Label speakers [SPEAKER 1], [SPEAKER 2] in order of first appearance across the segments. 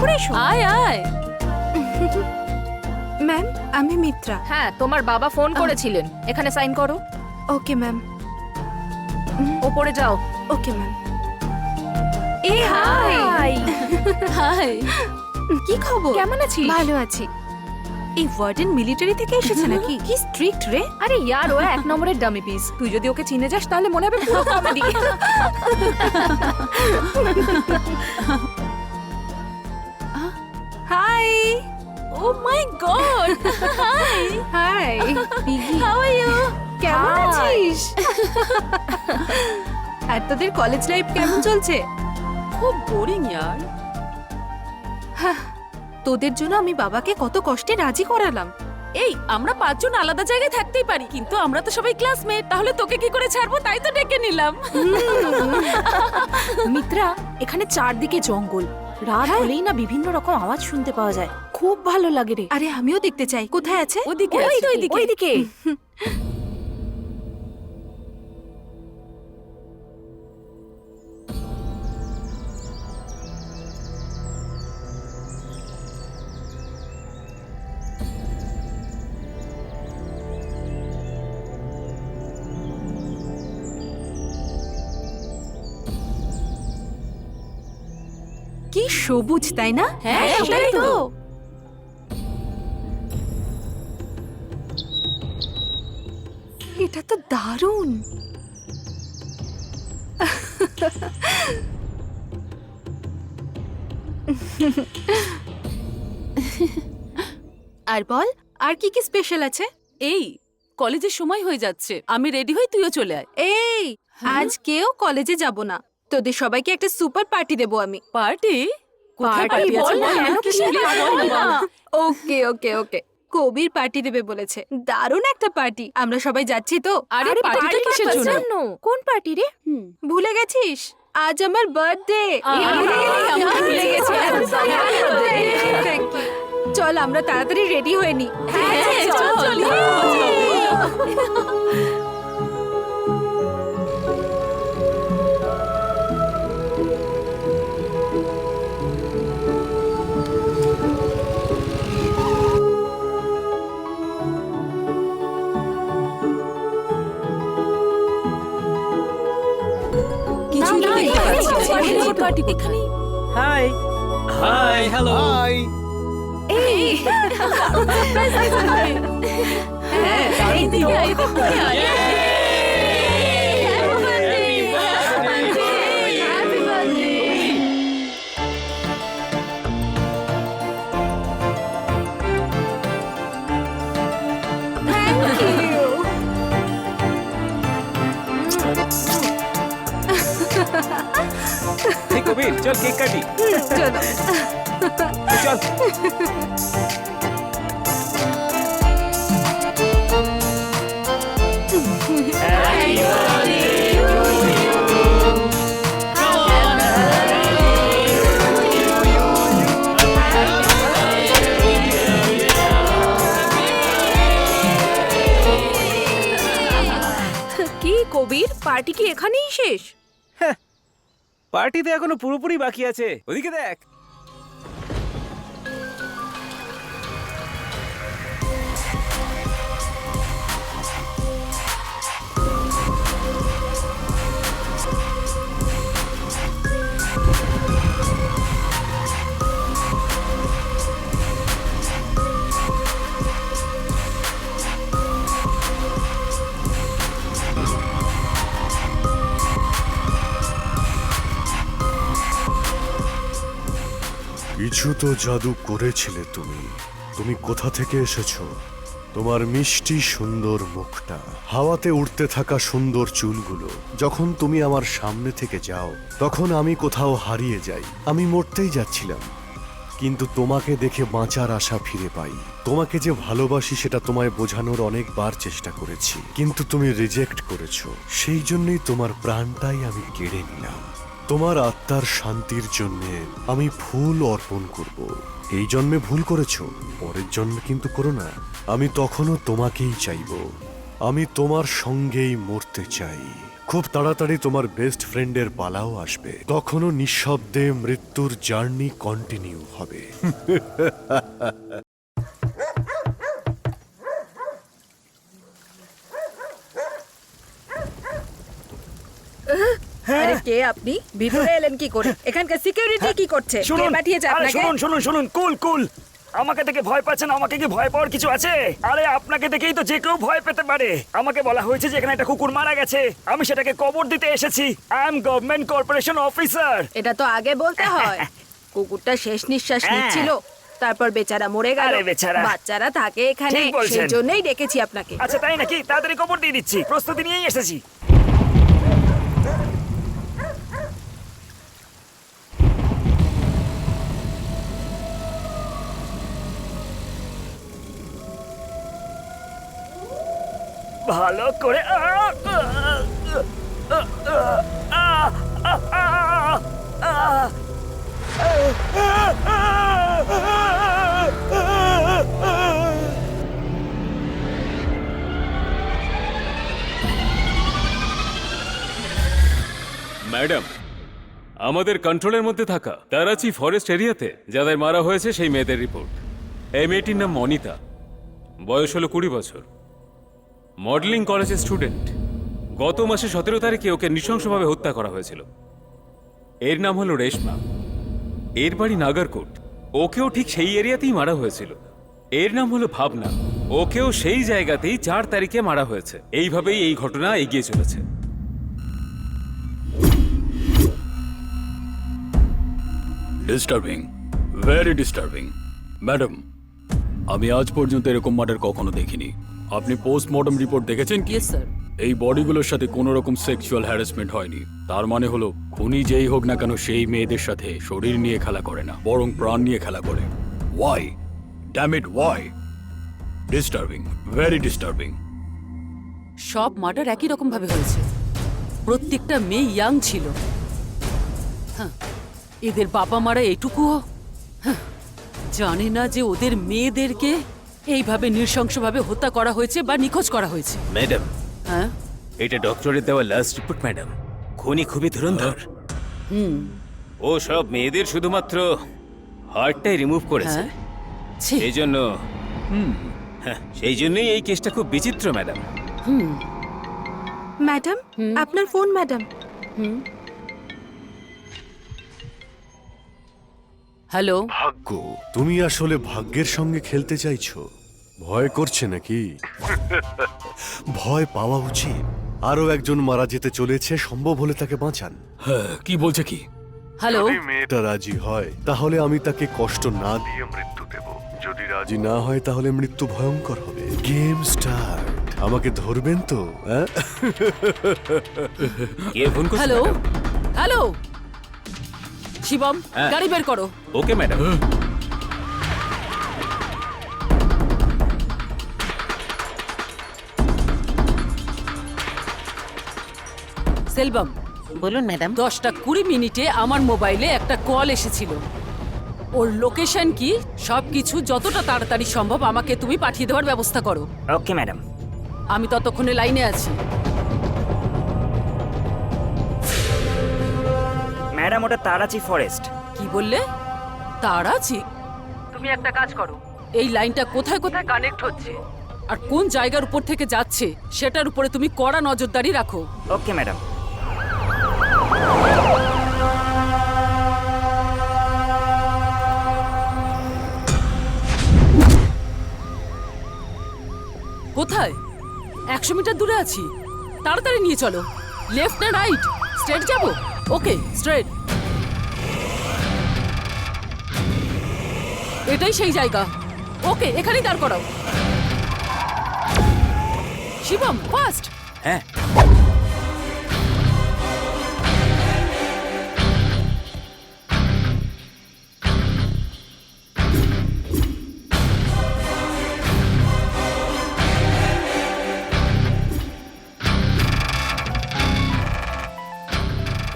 [SPEAKER 1] ভেতরে এসো।
[SPEAKER 2] আয় আয়।
[SPEAKER 1] ম্যাম, আমি মিত্রা।
[SPEAKER 2] হ্যাঁ, তোমার বাবা ফোন করেছিলেন। এখানে সাইন করো।
[SPEAKER 1] Okay ma'am.
[SPEAKER 2] ওপরে যাও।
[SPEAKER 1] Okay ma'am. এ
[SPEAKER 2] হাই।
[SPEAKER 1] হাই।
[SPEAKER 2] হাই,
[SPEAKER 1] কি খবর?
[SPEAKER 2] কেমন আছিস?
[SPEAKER 1] ভালো আছি। এই ওয়ার্ডেন মিলিটারি থেকে এসেছে নাকি? কি স্ট্রিক্ট রে।
[SPEAKER 2] আরে ইয়ার, ও এক নম্বরের ডামি পিস। তুই যদি ওকে চিনে যাস তাহলে মনে হবে পুরো comedy.
[SPEAKER 1] Hi.
[SPEAKER 2] Oh my God. Hi.
[SPEAKER 1] Hi Piggy,
[SPEAKER 2] how are you?
[SPEAKER 1] কেমন
[SPEAKER 2] Hi.
[SPEAKER 1] আছিস? আর তোদের কলেজ লাইফ কেমন চলছে?
[SPEAKER 3] খুব বোরিং ইয়ার।
[SPEAKER 1] তোদের জন্য আমি বাবাকে কত কষ্টে রাজি করালাম।
[SPEAKER 3] এই আমরা পাঁচজন আলাদা জায়গায় থাকতেই পারি, কিন্তু আমরা তো সবাই ক্লাসমেট। তাহলে তোকে কি করে ছাড়বো, তাই তো ডেকে নিলাম।
[SPEAKER 2] মিত্রা, এখানে চারদিকে জঙ্গল। রাত হলেই না বিভিন্ন রকম আওয়াজ শুনতে পাওয়া যায়। খুব ভালো লাগে রে।
[SPEAKER 1] আরে আমিও দেখতে চাই, কোথায় আছে?
[SPEAKER 3] ওদিকে
[SPEAKER 2] ওই
[SPEAKER 3] আছে।
[SPEAKER 2] তো, ওইদিকে।
[SPEAKER 1] কি সবুজ, তাই না?
[SPEAKER 3] হ্যাঁ,
[SPEAKER 2] সেটাই তো।
[SPEAKER 1] এটা তো দারুণ। আর বল, আর কি কি স্পেশাল আছে?
[SPEAKER 3] এই কলেজের সময় হয়ে যাচ্ছে, আমি রেডি হই, তুইও চলে আয়।
[SPEAKER 1] এই আজকেও কলেজে যাব না, তোদের সবাইকে একটা সুপার পার্টি দেবো আমি।
[SPEAKER 3] পার্টি? কোথায়
[SPEAKER 1] Party
[SPEAKER 3] পার্টি আছে?
[SPEAKER 1] বল না,
[SPEAKER 3] বল না,
[SPEAKER 1] কেন
[SPEAKER 3] please
[SPEAKER 1] কিসের
[SPEAKER 3] বল
[SPEAKER 1] party?
[SPEAKER 3] না।
[SPEAKER 1] ওকে ওকে ওকে, কবির পার্টি দেবে বলেছে। দারুণ একটা পার্টি, আমরা সবাই যাচ্ছি তো।
[SPEAKER 3] আরে পার্টিটা কিসের জন্য?
[SPEAKER 1] কোন পার্টি রে? ভুলে গেছিস? আজ আমার বার্থডে।
[SPEAKER 3] ভুলে গেছি।
[SPEAKER 1] চল আমরা তাড়াতাড়ি রেডি হয়ে নি।
[SPEAKER 3] চল। কিছুই তো দেখতে পাচ্ছি না। পার্টি এখানেই।
[SPEAKER 4] হাই হাই হ্যালো হাই এই কবির চল কেক কাটি
[SPEAKER 1] চলো।
[SPEAKER 4] চল
[SPEAKER 2] কি কবির, পার্টি কি এখানেই শেষ?
[SPEAKER 4] পার্টিতে এখনো পুরোপুরি বাকি আছে, ওদিকে দেখ।
[SPEAKER 5] কিছু তো জাদু করেছিলে তুমি। তুমি কোথা থেকে এসেছো? তোমার মিষ্টি সুন্দর মুখটা, হাওয়াতে উড়তে থাকা সুন্দর চুলগুলো। যখন তুমি আমার সামনে থেকে যাও তখন আমি কোথাও হারিয়ে যাই। আমি মরতেই যাচ্ছিলাম, কিন্তু তোমাকে দেখে বাঁচার আশা ফিরে পাই। তোমাকে যে ভালোবাসি সেটা তোমায় বোঝানোর অনেকবার চেষ্টা করেছি, কিন্তু তুমি রিজেক্ট করেছো। সেই জন্যই তোমার প্রাণটাই আমি কেড়ে নিলাম। তোমার আত্মার শান্তির জন্য আমি ফুল অর্পণ করব। এই জন্মে ভুল করেছো, পরের জন্মে কিন্তু করো না। আমি তখনও তোমাকেই চাইব। আমি তোমার সঙ্গেই মরতে চাই। খুব তাড়াতাড়ি তোমার বেস্ট ফ্রেন্ডের পালাও আসবে, তখনও নিঃশব্দে মৃত্যুর জার্নি কন্টিনিউ হবে।
[SPEAKER 1] আরে কে আপনি? ভিতরে এলেন কি করে? এখানকার সিকিউরিটি কি করছে? কে
[SPEAKER 6] শুনুন,
[SPEAKER 1] পাঠিয়েছে
[SPEAKER 6] আরে
[SPEAKER 1] আপনাকে?
[SPEAKER 6] শুনুন শুনুন শুনুন, কুল কুল। আমাকে দেখে ভয় পাচ্ছেন? আমাকে কি ভয় পাওয়ার কিছু আছে? আরে আপনাকে দেখেই তো যে কেউ ভয় পেতে পারে। আমাকে বলা হয়েছে যে এখানে একটা কুকুর মারা গেছে, আমি সেটাকে কবর দিতে এসেছি। I am government corporation officer.
[SPEAKER 1] এটা তো আগে বলতে হয়। কুকুরটা শেষ নিঃশ্বাস
[SPEAKER 6] হ্যাঁ।
[SPEAKER 1] নিচ্ছিল, তারপর বেচারা মরে গেল।
[SPEAKER 6] আরে বেচারা।
[SPEAKER 1] বাচ্চারা থাকে এখানে,
[SPEAKER 6] ঠিক বলছেন।
[SPEAKER 1] সেই জন্যই ডেকেছি আপনাকে।
[SPEAKER 6] আচ্ছা তাই নাকি? তাড়াতাড়ি কবর দিয়ে দিচ্ছি, প্রস্তুতি নিয়েই এসেছি। ভালো করে
[SPEAKER 4] ম্যাডাম, আমাদের কন্ট্রোলের মধ্যে থাকা তারাচি ফরেস্ট এরিয়াতে যাদের মারা হয়েছে সেই মেয়েদের রিপোর্ট। এই মেয়েটির নাম মনিতা, বয়স হলো 20 বছর, মডেলিং কলেজের স্টুডেন্ট। গত মাসে 17 তারিখে ওকে নৃশংসভাবে হত্যা করা হয়েছিল। এর নাম হলো রেশমা, এর বাড়ি নাগারকোট। ওকেও ঠিক সেই এরিয়াতেই মারা হয়েছিল। এর নাম হলো ভাবনা, ওকেও সেই জায়গাতেই 4 তারিখে মারা হয়েছে। এইভাবেই এই ঘটনা এগিয়ে চলেছে।
[SPEAKER 7] Disturbing, very disturbing. ম্যাডাম, আমি আজ পর্যন্ত এরকম মার্ডার কখনো দেখিনি। আপনি পোস্টমর্টম রিপোর্ট দেখেছেন কি?
[SPEAKER 3] Yes sir.
[SPEAKER 7] এই বডিগুলোর সাথে কোনো রকম সেক্সুয়াল হ্যারাসমেন্ট হয়নি। তার মানে হলো খুনি যেই হোক না কেন সেই মেয়েদের সাথে শরীর নিয়ে খেলা করে না, বরং প্রাণ নিয়ে খেলা করে। Why? Damn it, why? Disturbing, very disturbing.
[SPEAKER 3] সব মার্ডার একই রকম ভাবে হয়েছে। প্রত্যেকটা মেয়ে ইয়াং ছিল। হ্যাঁ, এদের বাবা মারা এইটুকুও জানে না যে ওদের মেয়েদেরকে এইভাবে নৃশংসভাবে হত্যা করা হয়েছে বা নিখোঁজ করা হয়েছে।
[SPEAKER 4] ম্যাডাম,
[SPEAKER 3] হ্যাঁ,
[SPEAKER 4] এটা ডক্টরের দেওয়া লাস্ট রিপোর্ট ম্যাডাম। খুনি খুবই ধুরন্ধর। ও সব মেয়েদের শুধুমাত্র হার্টটাই রিমুভ করেছে।
[SPEAKER 3] হ্যাঁ, ছি,
[SPEAKER 4] সেই জন্য সেই জন্যই এই কেসটা খুব বিচিত্র ম্যাডাম।
[SPEAKER 1] ম্যাডাম, আপনার ফোন ম্যাডাম।
[SPEAKER 3] হ্যালো।
[SPEAKER 5] ভাগ্য, তুমি আসলে ভাগ্যের সঙ্গে খেলতে চাইছো? ভয় করছে নাকি? ভয় পাওয়া উচিত। আরো একজন মারা যেতে চলেছে, সম্ভব হলে তাকে বাঁচান।
[SPEAKER 7] হ্যাঁ, কি বলছে কি?
[SPEAKER 3] হ্যালো।
[SPEAKER 5] যদি মেয়েটা রাজি হয় তাহলে আমি তাকে কষ্ট না দিয়ে মৃত্যু দেব। যদি রাজি না হয় তাহলে মৃত্যু ভয়ঙ্কর হবে। Game start. আমাকে ধরবেন তো? হ্যাঁ?
[SPEAKER 4] কে ফোন করছে?
[SPEAKER 3] হ্যালো।
[SPEAKER 4] ম্যাডাম?
[SPEAKER 3] হ্যালো। শিবম,
[SPEAKER 4] হ্যাঁ।
[SPEAKER 3] গাড়ি বের করো।
[SPEAKER 4] Okay madam.
[SPEAKER 3] সেলবম,
[SPEAKER 8] বলুন ম্যাডাম।
[SPEAKER 3] 10টা 20 মিনিটে আমার মোবাইলে একটা কল এসেছিল। ওর লোকেশন কি সবকিছু যতটা তাড়াতাড়ি সম্ভব আমাকে তুমি পাঠিয়ে দেওয়ার ব্যবস্থা করো।
[SPEAKER 6] Okay madam.
[SPEAKER 3] আমি ততক্ষণে লাইনে আছি।
[SPEAKER 6] ম্যাডাম, ওটা তারাচি ফরেস্ট।
[SPEAKER 3] কি বললে? তারাচি? তুমি একটা কাজ করো, এই লাইনটা কোথায় কোথায় কানেক্ট হচ্ছে আর কোন জায়গার উপর থেকে যাচ্ছে সেটার উপরে তুমি কড়া নজরদারি রাখো।
[SPEAKER 6] Okay madam.
[SPEAKER 3] কোথায়? 100 মিটার দূরে আছি। তাড়াতাড়ি নিয়ে চলো। লেফট না রাইট? স্ট্রেট যাব? ওকে, স্ট্রেট। এটাই সেই জায়গা। ওকে, এখানেই দাঁড় করাও। শিবম, ফাস্ট।
[SPEAKER 4] হ্যাঁ,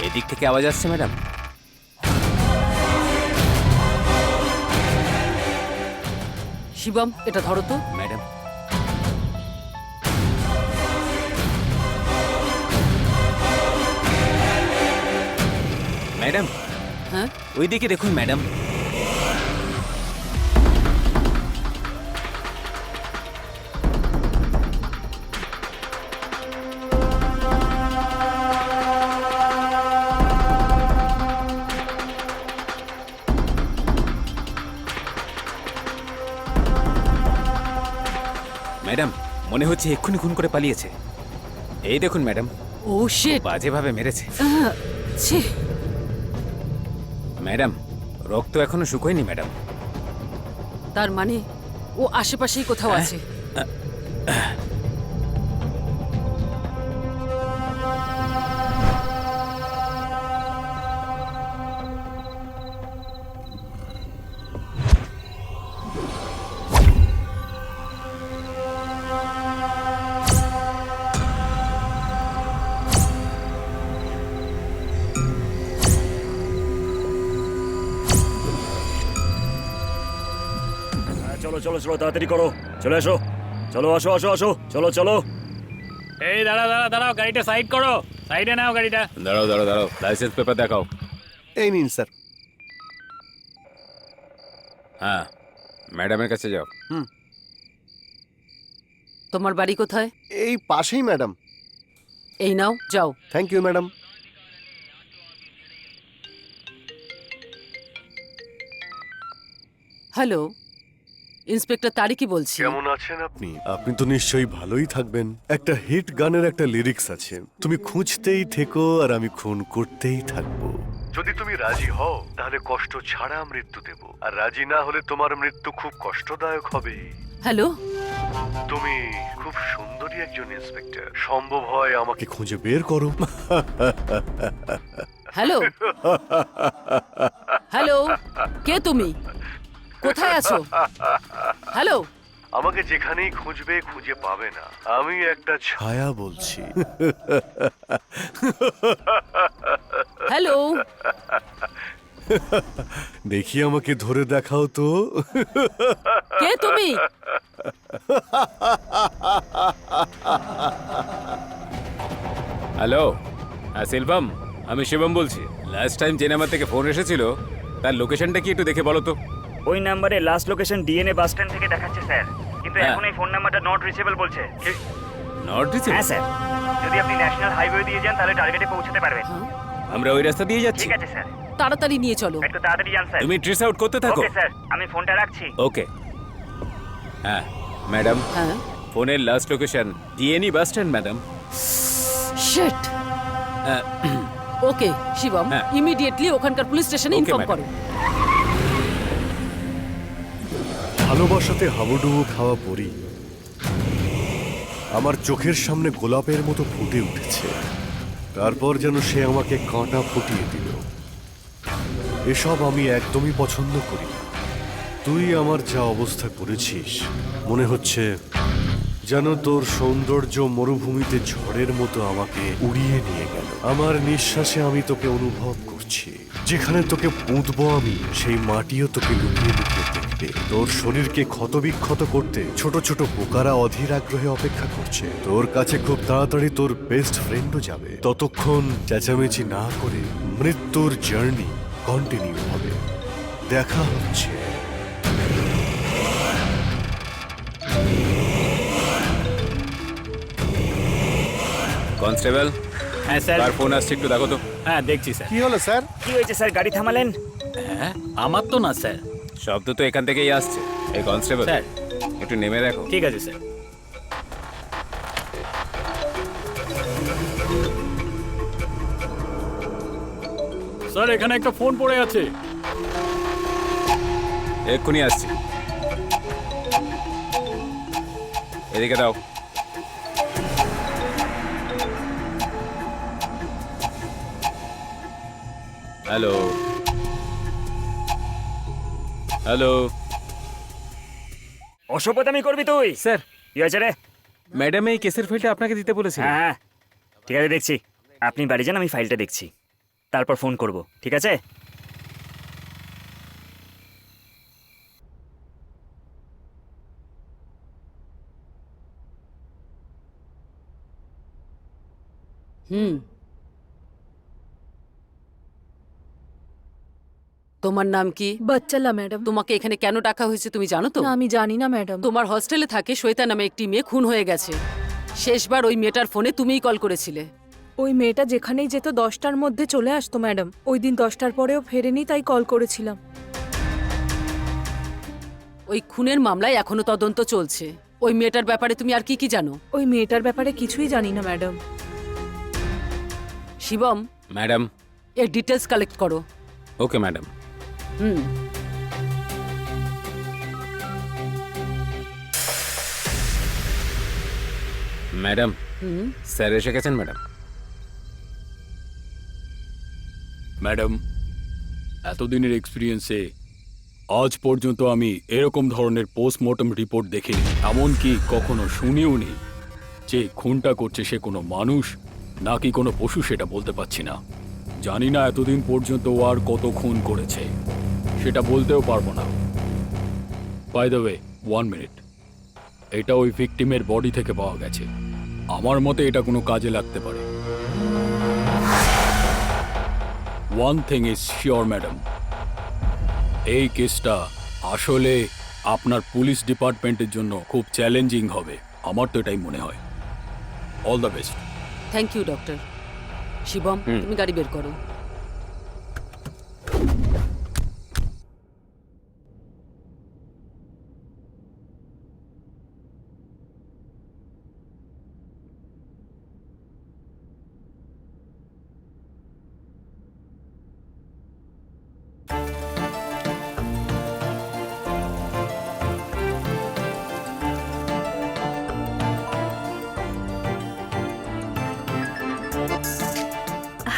[SPEAKER 4] এদিক থেকে আওয়াজ আসছে ম্যাডাম।
[SPEAKER 3] শিবম, এটা ধরো তো।
[SPEAKER 4] ম্যাডাম, ম্যাডাম
[SPEAKER 3] হ্যাঁ
[SPEAKER 4] ওইদিকে দেখুন ম্যাডাম। ম্যাডাম মনে হচ্ছে এক্ষুনি খুন করে পালিয়েছে। এই দেখুন ম্যাডাম,
[SPEAKER 3] ও শিট
[SPEAKER 4] বাজেভাবে মেরেছে।
[SPEAKER 3] ছি
[SPEAKER 4] ম্যাডাম রক্ত এখনো শুকোয়নি ম্যাডাম।
[SPEAKER 3] তার মানে ও আশেপাশেই কোথাও আছে।
[SPEAKER 6] হ্যাঁ, চলো চলো চলো তাড়াতাড়ি করো, চলে এসো, চলো আসো আসো আসো, চলো চলো।
[SPEAKER 7] এই দাঁড়াও দাঁড়াও দাঁড়াও, গাড়িটা সাইড করো, সাইডে নাও গাড়িটা।
[SPEAKER 4] দাঁড়াও দাঁড়াও দাঁড়াও, লাইসেন্স পেপার দেখাও।
[SPEAKER 5] এই নিন স্যার।
[SPEAKER 4] হ্যাঁ ম্যাডামের কাছে যাও।
[SPEAKER 3] তোমার বাড়ি কোথায়?
[SPEAKER 5] এই পাশেই ম্যাডাম।
[SPEAKER 3] এই নাও, যাও।
[SPEAKER 5] Thank you madam.
[SPEAKER 3] Hello, inspector তারিকি বলছি।
[SPEAKER 5] কেমন আছেন আপনি? আপনি তো নিশ্চয়ই ভালোই থাকবেন। একটা হিট গানের একটা লিরিক্স আছে, তুমি খুঁজতেই থেকো আর আমি খুন করতেই থাকবো। যদি তুমি রাজি হও তাহলে কষ্ট ছাড়া মৃত্যু দেব, আর রাজি না হলে তোমার মৃত্যু খুব কষ্টদায়ক হবে।
[SPEAKER 3] হ্যালো,
[SPEAKER 5] তুমি খুব সুন্দরী একজন ইন্সপেক্টর, সম্ভব হয় আমাকে খুঁজে বের করো।
[SPEAKER 3] হ্যালো, হ্যালো, কে তুমি? কোথায় আছো? হ্যালো,
[SPEAKER 5] আমাকে যেখানেই খুঁজবে খুঁজে পাবে না, আমি একটা ছায়া বলছি।
[SPEAKER 3] হ্যালো,
[SPEAKER 5] দেখি আমাকে ধরে দেখাও তো।
[SPEAKER 3] কে তুমি?
[SPEAKER 4] হ্যালো, হ্যাঁ শিল্পম, আমি শিবম বলছি। লাস্ট টাইম যে নাম্বার থেকে ফোন এসেছিল তার লোকেশনটা কি একটু দেখে বলো তো।
[SPEAKER 6] ওই নাম্বারে last location DNA bus stand থেকে দেখাচ্ছে স্যার, কিন্তু
[SPEAKER 4] হ্যাঁ।
[SPEAKER 6] এখন এই ফোন নাম্বারটা নট রিচেবল বলছে।
[SPEAKER 4] Not reachable?
[SPEAKER 6] হ্যাঁ স্যার, যদি আপনি ন্যাশনাল হাইওয়ে দিয়ে যান তাহলে টার্গেটে পৌঁছতে পারবেন।
[SPEAKER 4] আমরা ওই রাস্তা দিয়ে যাচ্ছি।
[SPEAKER 6] ঠিক আছে স্যার,
[SPEAKER 3] তাড়াতাড়ি নিয়ে চলো।
[SPEAKER 6] একটু তাড়াতাড়ি যান স্যার।
[SPEAKER 4] তুমি ট্রেস আউট করতে থাকো।
[SPEAKER 6] ওকে স্যার, আমি ফোনটা রাখছি।
[SPEAKER 4] ওকে। হ্যাঁ ম্যাডাম,
[SPEAKER 3] হ্যাঁ,
[SPEAKER 4] ফোনের last location DNE bus stand madam.
[SPEAKER 3] Shit. Okay Shivam,
[SPEAKER 4] হ্যাঁ।
[SPEAKER 3] ইমিডিয়েটলি ওখানকার পুলিশ স্টেশনে
[SPEAKER 4] Okay,
[SPEAKER 3] ইনফর্ম
[SPEAKER 4] madam.
[SPEAKER 3] করো।
[SPEAKER 5] ভালোবাসাতে হাবুডুবু খাওয়া পরি আমার চোখের সামনে গোলাপের মতো ফুটে উঠেছে, তারপর যেন সে আমাকে কাঁটা ফুটিয়ে দিল। এসব আমি একদমই পছন্দ করি না। তুই আমার যা অবস্থা করেছিস, মনে হচ্ছে যেন তোর সৌন্দর্য মরুভূমিতে ঝড়ের মতো আমাকে উড়িয়ে নিয়ে গেল। আমার নিঃশ্বাসে আমি তোকে অনুভব করছি। যেখানে তোকে পুঁতবো আমি, সেই মাটিও তোকে লুকিয়ে লুকিয়ে দেখবে। তোর শরীরকে ক্ষতবিক্ষত করতে ছোট ছোট পোকারা অধীর আগ্রহে অপেক্ষা করছে। তোর কাছে খুব তাড়াতাড়ি তোর বেস্ট ফ্রেন্ডও যাবে। ততক্ষণ চেঁচামেচি না করে মৃত্যুর জার্নি কন্টিনিউ হবে। দেখা হচ্ছে।
[SPEAKER 4] কনস্টেবল,
[SPEAKER 7] হ্যাঁ স্যার।
[SPEAKER 4] কার ফোন আসছে একটু দেখো তো।
[SPEAKER 7] হ্যাঁ দেখছি স্যার।
[SPEAKER 5] কি হলো স্যার?
[SPEAKER 6] কি হয়েছে স্যার, গাড়ি থামালেন?
[SPEAKER 7] হ্যাঁ আমার তো না স্যার।
[SPEAKER 4] শব্দ তো এখান থেকেই আসছে। এই কনস্টেবল
[SPEAKER 7] স্যার।
[SPEAKER 4] একটু নেমে দেখো।
[SPEAKER 7] ঠিক আছে স্যার। স্যার এখানে একটা ফোন পড়ে আছে।
[SPEAKER 4] এক্ষুনি আসছি। এদিকে দাও। হ্যালো, হ্যালো
[SPEAKER 6] অসভ্যতামি করবি তুই?
[SPEAKER 4] স্যার,
[SPEAKER 6] কি হয়েছে রে?
[SPEAKER 4] ম্যাডাম এই কেসের ফাইলটা আপনাকে দিতে বলেছিল।
[SPEAKER 6] হ্যাঁ হ্যাঁ, ঠিক আছে দেখছি। আপনি বাড়ি যান, আমি ফাইলটা দেখছি, তারপর ফোন করব, ঠিক আছে?
[SPEAKER 3] হুম, তোমার নাম কি?
[SPEAKER 2] বাচ্চালা ম্যাডাম।
[SPEAKER 3] তোমাকে এখানে কেন ডাকা হয়েছে তুমি জানো তো?
[SPEAKER 2] না, আমি জানি না ম্যাডাম।
[SPEAKER 3] তোমার হস্টেলে থাকে শ্বেতা নামে একটি মেয়ে খুন হয়ে গেছে। শেষবার ওই মেয়েটার ফোনে তুমিই কল করেছিলে।
[SPEAKER 2] ওই মেয়েটা যেখানেই যেত 10টার মধ্যে চলে আসতো ম্যাডাম। ওই দিন 10টার পরেও ফেরেনি, তাই কল করেছিলাম।
[SPEAKER 3] ওই খুনের মামলায় এখনো তদন্ত চলছে। ওই মেয়েটার ব্যাপারে তুমি আর কি কি জানো?
[SPEAKER 2] ওই মেয়েটার ব্যাপারে কিছুই জানি না ম্যাডাম।
[SPEAKER 3] শিবম,
[SPEAKER 4] ম্যাডাম।
[SPEAKER 3] এর ডিটেলস কালেক্ট করো।
[SPEAKER 4] Okay madam.
[SPEAKER 3] হুম।
[SPEAKER 4] ম্যাডাম,
[SPEAKER 3] হুম।
[SPEAKER 4] স্যার এসে গেছেন ম্যাডাম।
[SPEAKER 7] ম্যাডাম, এতদিনের এক্সপিরিয়েন্সে আজ পর্যন্ত আমি এরকম ধরনের পোস্টমর্টম রিপোর্ট দেখিনি। এমনকি কখনো শুনিও নি। যে খুনটা করছে সে কোনো মানুষ নাকি কোনো পশু সেটা বলতে পারছি না। জানি না এতদিন পর্যন্ত ও আর কত খুন করেছে, সেটা বলতেও পারবো না। By the way, 1 minute. এটা ওই ভিকটিমের বডি থেকে পাওয়া গেছে। আমার মতে এটা কোনো কাজে লাগতে পারে। One thing is sure madam, এই কেসটা আসলে আপনার পুলিশ ডিপার্টমেন্টের জন্য খুব চ্যালেঞ্জিং হবে। আমার তো এটাই মনে হয়। All the best.
[SPEAKER 3] Thank you doctor. Shivam, তুমি গাড়ি বের করো।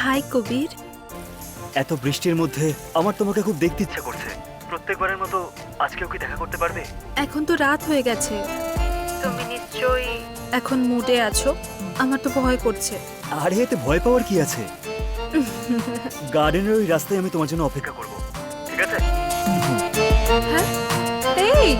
[SPEAKER 1] হাই কবির।
[SPEAKER 6] এত বৃষ্টির মধ্যে আমার তোমাকে খুব দেখতে ইচ্ছে করছে। প্রত্যেকবারের মতো আজকেও কি দেখা করতে পারবে?
[SPEAKER 1] এখন তো রাত হয়ে গেছে, তুমি নিশ্চয়ই এখন মুডে আছো। আমার তো ভয় করছে।
[SPEAKER 6] আরে এতে ভয় পাওয়ার কি আছে? গার্ডেনের ওই রাস্তায় আমি তোমার জন্য অপেক্ষা করব, ঠিক আছে?
[SPEAKER 1] হ্যাঁ, এই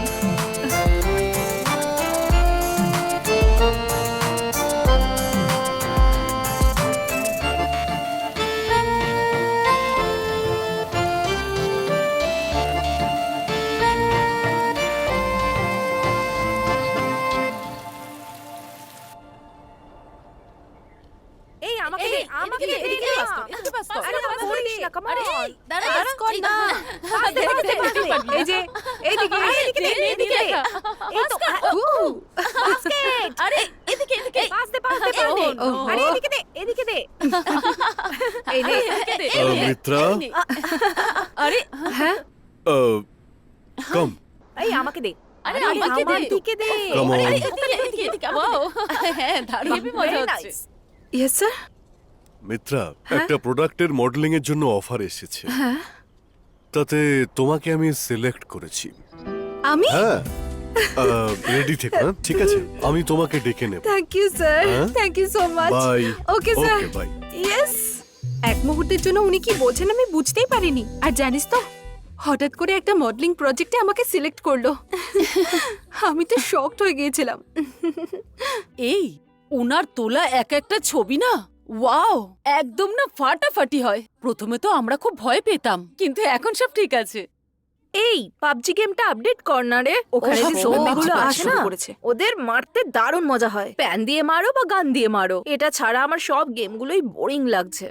[SPEAKER 2] এই আমাকে দে, আমাকে দে, এদিকে পাস কর, এদিকে পাস কর। আরে আমাকে করিস না, কাম অন।
[SPEAKER 1] দাঁড়া কর না। এই যে এইদিকে
[SPEAKER 2] এদিকে দে, এদিকে দে। এই তো বাস্কেট। আরে এদিকে এদিকে পাস দে, পাস দে, পাস দে। আরে এদিকে দে, এদিকে দে।
[SPEAKER 1] এই নে।
[SPEAKER 5] মিত্রা,
[SPEAKER 2] আরে
[SPEAKER 1] হ্যাঁ,
[SPEAKER 5] কাম
[SPEAKER 2] এই আমাকে দে।
[SPEAKER 3] আরে
[SPEAKER 2] আরে
[SPEAKER 3] আমাকে দে।
[SPEAKER 2] আমার দিকে দে।
[SPEAKER 5] Come on.
[SPEAKER 3] এদিকে এদিকে। ওয়াও, হ্যাঁ দারুণ মজা
[SPEAKER 2] Very
[SPEAKER 3] হচ্ছে।
[SPEAKER 2] nice.
[SPEAKER 1] Yes sir.
[SPEAKER 5] মিত্রা, একটা প্রোডাক্টের মডেলিং এর জন্য অফার এসেছে। তাতে তোমাকে আমি সিলেক্ট করেছি।
[SPEAKER 1] আমি?
[SPEAKER 5] হ্যাঁ, রেডি থেকো, হ্যাঁ? ঠিক আছে, আমি তোমাকে ডেকে নেব।
[SPEAKER 1] থ্যাংক ইউ স্যার,
[SPEAKER 5] হ্যাঁ?
[SPEAKER 1] Thank you so much.
[SPEAKER 5] Bye.
[SPEAKER 1] Okay sir.
[SPEAKER 5] Okay, bye.
[SPEAKER 1] Yes. এক মুহূর্তের জন্য উনি কি বলছেন আমি বুঝতেই পারিনি। আর জানিস তো, হঠাৎ করে একটা মডেলিং প্রজেক্টে আমাকে সিলেক্ট করলো। আমি তো শকড হয়ে গিয়েছিলাম।
[SPEAKER 3] এই ওনার তোলা এক একটা ছবি না, ওয়াও, একদম না ফাটাফাটি হয়। প্রথমে তো আমরা খুব ভয় পেতাম, কিন্তু এখন সব ঠিক আছে।
[SPEAKER 2] এই পাবজি গেমটা আপডেট কর না রে। ওখানে যে
[SPEAKER 1] ওহো,
[SPEAKER 2] জম্বিগুলো
[SPEAKER 1] আবার
[SPEAKER 2] আসে
[SPEAKER 1] শুরু
[SPEAKER 2] না,
[SPEAKER 1] করেছে।
[SPEAKER 2] ওদের মারতে দারুণ মজা হয়। প্যান দিয়ে মারো বা গান দিয়ে মারো, এটা ছাড়া আমার সব গেমগুলোই বোরিং লাগছে।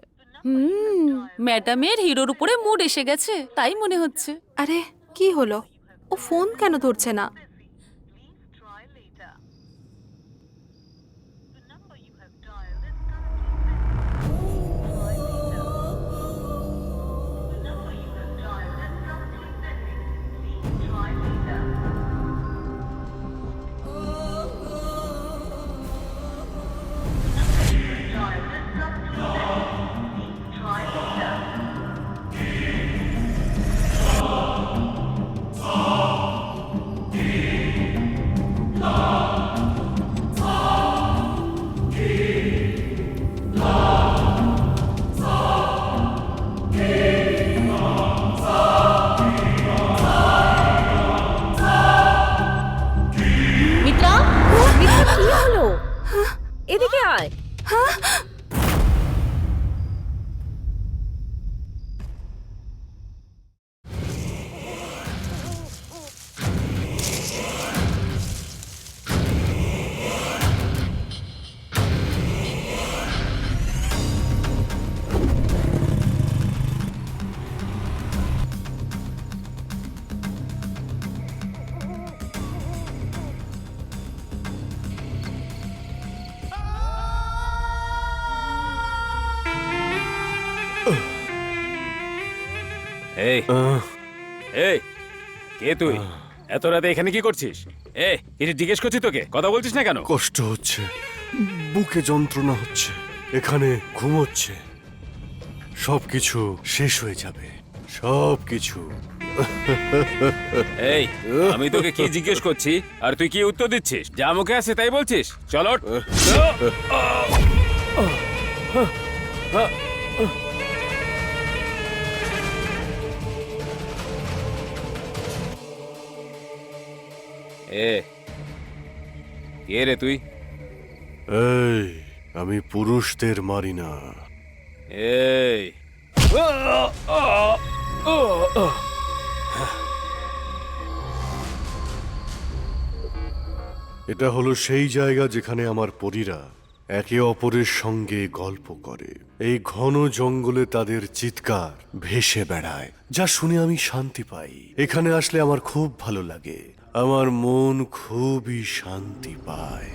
[SPEAKER 3] ম্যাডামের হিরোর উপরে মুড এসে গেছে, তাই মনে হচ্ছে।
[SPEAKER 1] আরে কি হলো? ও ফোন কেন ধরছে না?
[SPEAKER 2] মিত্রা, মিত্রা কি হলো? এদিকে আয়।
[SPEAKER 4] এই
[SPEAKER 5] আহ,
[SPEAKER 4] এই কে তুই এত রাতে এখানে কি করছিস? কিছু জিজ্ঞেস করছি তোকে, কথা বলছিস না কেন?
[SPEAKER 5] কষ্ট হচ্ছে, বুকে যন্ত্রণা হচ্ছে, এখানে ঘুমোচ্ছে। সবকিছু শেষ হয়ে যাবে, সবকিছু।
[SPEAKER 4] এই আমি তোকে কি জিজ্ঞেস করছি আর তুই কি উত্তর দিচ্ছিস? যা মুখে আছে তাই বলছিস। চলো কে রে তুই?
[SPEAKER 5] এই, আমি পুরুষদের মারি না।
[SPEAKER 4] এই
[SPEAKER 5] এটা হলো সেই জায়গা যেখানে আমার পরীরা একে অপরের সঙ্গে গল্প করে। এই ঘন জঙ্গলে তাদের চিৎকার ভেসে বেড়ায়, যা শুনে আমি শান্তি পাই। এখানে আসলে আমার খুব ভালো লাগে, আমার মন খুবই শান্তি পায়।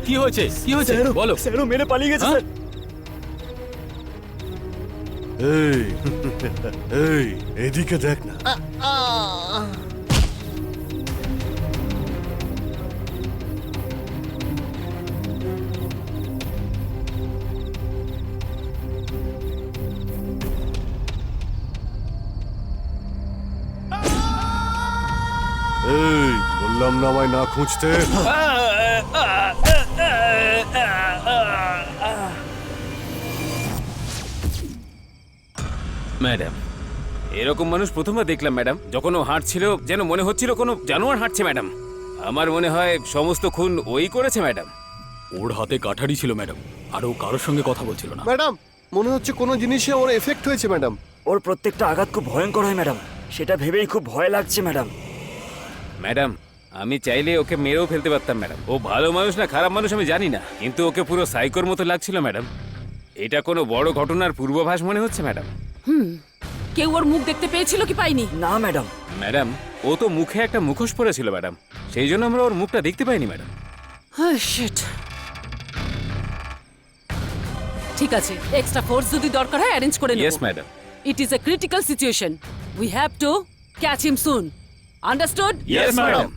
[SPEAKER 7] কি হয়েছে কি হয়েছে বলো।
[SPEAKER 6] স্যারও মেরে পালিয়ে গেছে স্যার।
[SPEAKER 5] এই এই, এদিকে দেখ না। এই, বললাম না আমায় না খুঁজতে।
[SPEAKER 4] ম্যাডাম, এরকম মানুষ প্রথমবার দেখলাম ম্যাডাম। যখন ও হাঁটছিল যেন মনে হচ্ছিল কোনো জানোয়ার হাঁটছে ম্যাডাম। আমার মনে হয় সমস্ত খুন ওই করেছে ম্যাডাম।
[SPEAKER 7] ওর হাতে কাঠারি ছিল ম্যাডাম, আর ও কারোর সঙ্গে কথা বলছিল না।
[SPEAKER 5] ম্যাডাম, মনে হচ্ছে কোনো জিনিসে ওর এফেক্ট হয়েছে ম্যাডাম।
[SPEAKER 6] ওর প্রত্যেকটা আঘাত খুব ভয়ঙ্কর হয় ম্যাডাম, সেটা ভেবেই খুব ভয় লাগছে ম্যাডাম।
[SPEAKER 4] ম্যাডাম, আমি চাইলে ওকে মেরেও ফেলতে পারতাম ম্যাডাম। ও ভালো মানুষ না খারাপ মানুষ আমি জানি না, কিন্তু ওকে পুরো সাইকোর মতো লাগছিল ম্যাডাম। এটা কোনো বড় ঘটনার পূর্বাভাস মনে হচ্ছে ম্যাডাম।
[SPEAKER 3] কেউ ওর মুখ দেখতে পেয়েছিল কি পাইনি?
[SPEAKER 6] না ম্যাডাম।
[SPEAKER 4] ম্যাডাম, ও তো মুখে একটা মুখোশ পরেছিল ম্যাডাম, সেই জন্য আমরা ওর মুখটা দেখতে পাইনি ম্যাডাম।
[SPEAKER 3] শিট। ঠিক আছে, এক্সট্রা ফোর্স যদি দরকার হয় অ্যারেঞ্জ করে নেব।
[SPEAKER 4] Yes madam.
[SPEAKER 3] It is a critical situation, we have to catch him soon, understood?
[SPEAKER 4] Yes madam.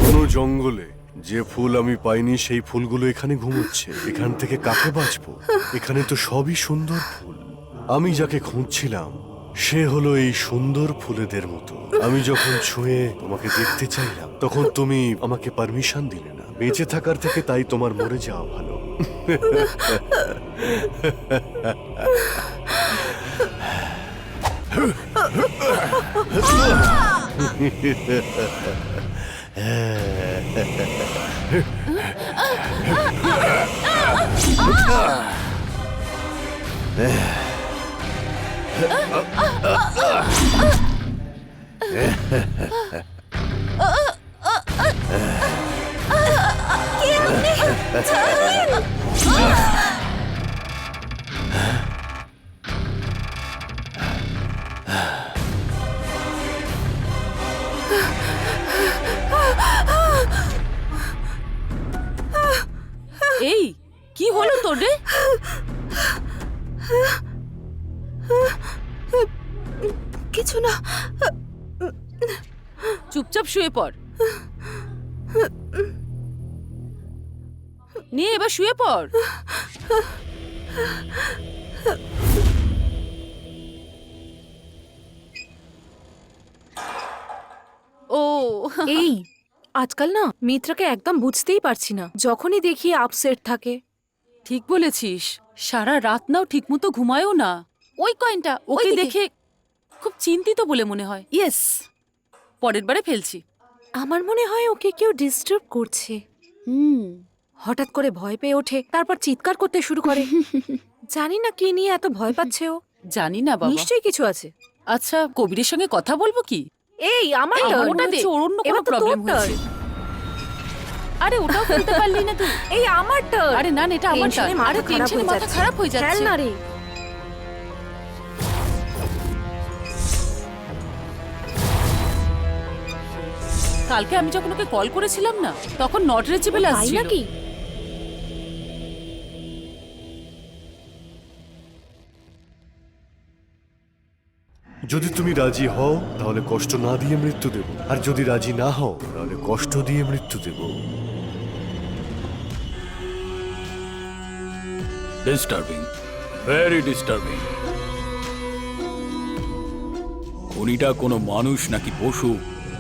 [SPEAKER 5] কোনো জঙ্গলে যে ফুল আমি পাইনি সেই ফুলগুলো এখানে ঘুমোচ্ছে। এখান থেকে কাকে বাঁচবো? এখানে তো সবই সুন্দর ফুল। আমি যাকে খুঁজছিলাম সে হলো এই সুন্দর ফুলেদের মতো। আমি যখন ছুঁয়ে তোমাকে দেখতে চাইলাম তখন তুমি আমাকে পারমিশন দিলে না। বেঁচে থাকার থেকে তাই তোমার মরে যাওয়া ভালো।
[SPEAKER 3] এই কি হলো তোর রে?
[SPEAKER 1] কিছু না।
[SPEAKER 3] চুপচাপ শুয়ে পড়। নিয়ে এবার শুয়ে পড়।
[SPEAKER 1] এই আজকাল না মিত্রাকে একদম বুঝতেই পারছি না, যখনই দেখি আপসেট থাকে।
[SPEAKER 3] ঠিক বলেছিস, সারা রাত নাও ঠিকমতো ঘুমায়ও না। ওই কয়েনটা ওকে দেখে খুব চিন্তিত বলে মনে হয়। ইয়েস, পরের বারে ফেলছি।
[SPEAKER 1] আমার মনে হয় ওকে কেউ ডিস্টার্ব করছে। হঠাৎ করে ভয় পেয়ে ওঠে, তারপর চিৎকার করতে শুরু করে। জানি না কি নিয়ে এত ভয় পাচ্ছে ও।
[SPEAKER 3] জানি না বাবা।
[SPEAKER 1] নিশ্চয়ই কিছু আছে।
[SPEAKER 3] আচ্ছা, কবিরের সঙ্গে কথা বলবো কি?
[SPEAKER 1] এই আমার
[SPEAKER 3] এই,
[SPEAKER 1] turn।
[SPEAKER 3] ওটা দে, ওর অন্য কোনো
[SPEAKER 1] এবার তো তোর
[SPEAKER 3] প্রবলেম
[SPEAKER 1] turn।
[SPEAKER 3] হয়েছে। আরে ওটাও ফেলতে পারলি না তুই?
[SPEAKER 1] এই আমার টার্ন।
[SPEAKER 3] আরে না না, এটা আমার
[SPEAKER 1] টেনশনে
[SPEAKER 3] turn।
[SPEAKER 1] মাথা
[SPEAKER 3] আরে
[SPEAKER 1] খারাপ
[SPEAKER 3] টেনশনে
[SPEAKER 1] হয়ে
[SPEAKER 3] মাথা
[SPEAKER 1] যাচ্ছে।
[SPEAKER 3] খারাপ হয়ে
[SPEAKER 1] খেল
[SPEAKER 3] যাচ্ছে।
[SPEAKER 1] না রে।
[SPEAKER 3] কালকে আমি যখন ওকে কল করেছিলাম না, তখন নট রিচেবল
[SPEAKER 1] তাই
[SPEAKER 3] আসছিল।
[SPEAKER 1] নাকি?
[SPEAKER 5] যদি তুমি রাজি হও তাহলে কষ্ট না দিয়ে মৃত্যু দেব, আর যদি রাজি না হও তাহলে কষ্ট দিয়ে মৃত্যু দেব।
[SPEAKER 7] Disturbing, very disturbing. খুনিটা কোনো মানুষ নাকি পশু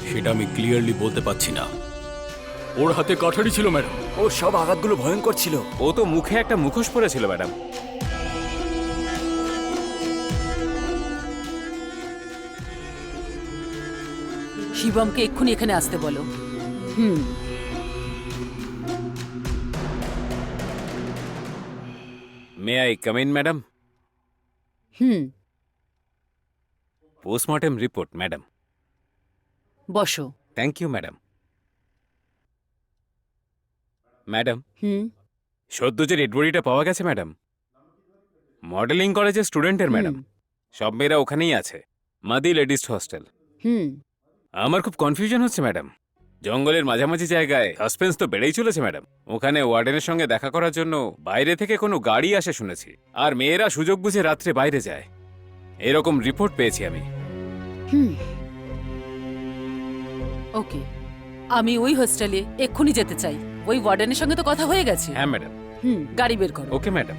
[SPEAKER 7] সেটা আমি ক্লিয়ারলি বলতে পারছি না। ওর হাতে কাঠারি ছিল ম্যাডাম।
[SPEAKER 6] ওর সব আঘাতগুলো ভয়ঙ্কর ছিল।
[SPEAKER 4] ও তো মুখে একটা মুখোশ পরেছিল ম্যাডাম।
[SPEAKER 3] শিবমকে এক্ষুনি এখানে আসতে বলো।
[SPEAKER 4] May I come in madam? Postmortem report madam.
[SPEAKER 3] বসো।
[SPEAKER 4] Thank you madam. ম্যাডাম, সদ্য যে ডেড বডিটা পাওয়া গেছে ম্যাডাম, মডেলিং কলেজের স্টুডেন্টের ম্যাডাম। সব মেয়েরা ওখানেই আছে, মাদি লেডিস হস্টেল। আমার খুব কনফিউশন হচ্ছে ম্যাডাম। জঙ্গলের মাঝামাঝি জায়গায় সাসপেন্স তো বেড়েই চলেছে ম্যাডাম। ওখানে ওয়ার্ডেনের সঙ্গে দেখা করার জন্য বাইরে থেকে কোনো গাড়ি আসে শুনেছি, আর মেয়েরা সুযোগ বুঝে রাত্রে বাইরে যায়, এরকম রিপোর্ট পেয়েছি আমি।
[SPEAKER 3] ওকে, আমি ওই হোস্টেলে এক্ষুনি যেতে চাই। ওই ওয়ার্ডেনের সঙ্গে তো কথা হয়ে গেছে।
[SPEAKER 4] হ্যাঁ ম্যাডাম।
[SPEAKER 3] গাড়ি বের করো।
[SPEAKER 4] Okay madam.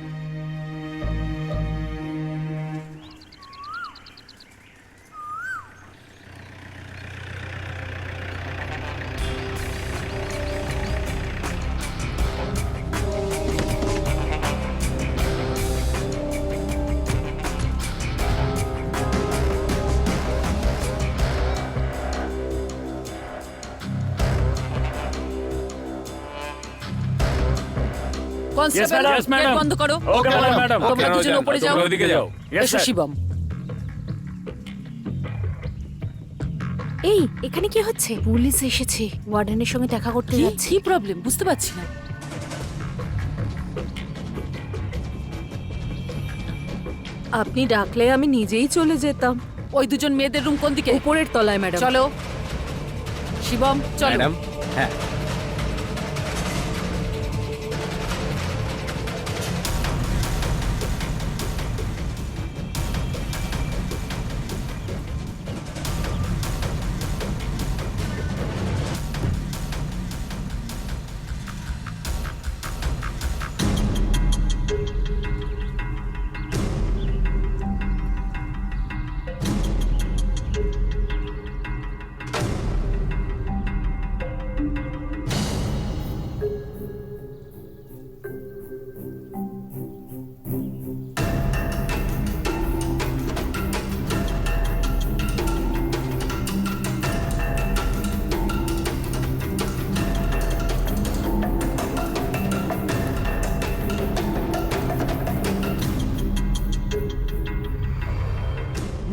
[SPEAKER 3] Constable,
[SPEAKER 6] Yes, madam.
[SPEAKER 3] গেট বন্ধ করো।
[SPEAKER 6] Okay, madam.
[SPEAKER 3] তোমরা
[SPEAKER 4] Okay,
[SPEAKER 3] দুজন
[SPEAKER 4] madam.
[SPEAKER 3] উপরে যাও।
[SPEAKER 4] তোমরা ওদিকে যাও।
[SPEAKER 6] Yes,
[SPEAKER 3] এসো
[SPEAKER 6] sir.
[SPEAKER 3] শিবম।
[SPEAKER 1] এই এখানে কি হচ্ছে? পুলিশ এসেছে, ওয়ার্ডেনের সঙ্গে দেখা করতে যাচ্ছে।
[SPEAKER 3] কি প্রবলেম বুঝতে পারছি না।
[SPEAKER 1] আপনি ডাকলে আমি নিজেই চলে যেতাম।
[SPEAKER 3] ওই দুজন মেয়েদের রুম কোন দিকে?
[SPEAKER 1] উপরের তলায় ম্যাডাম।
[SPEAKER 3] চলো শিবম, চলো।
[SPEAKER 4] ম্যাডাম, হ্যাঁ।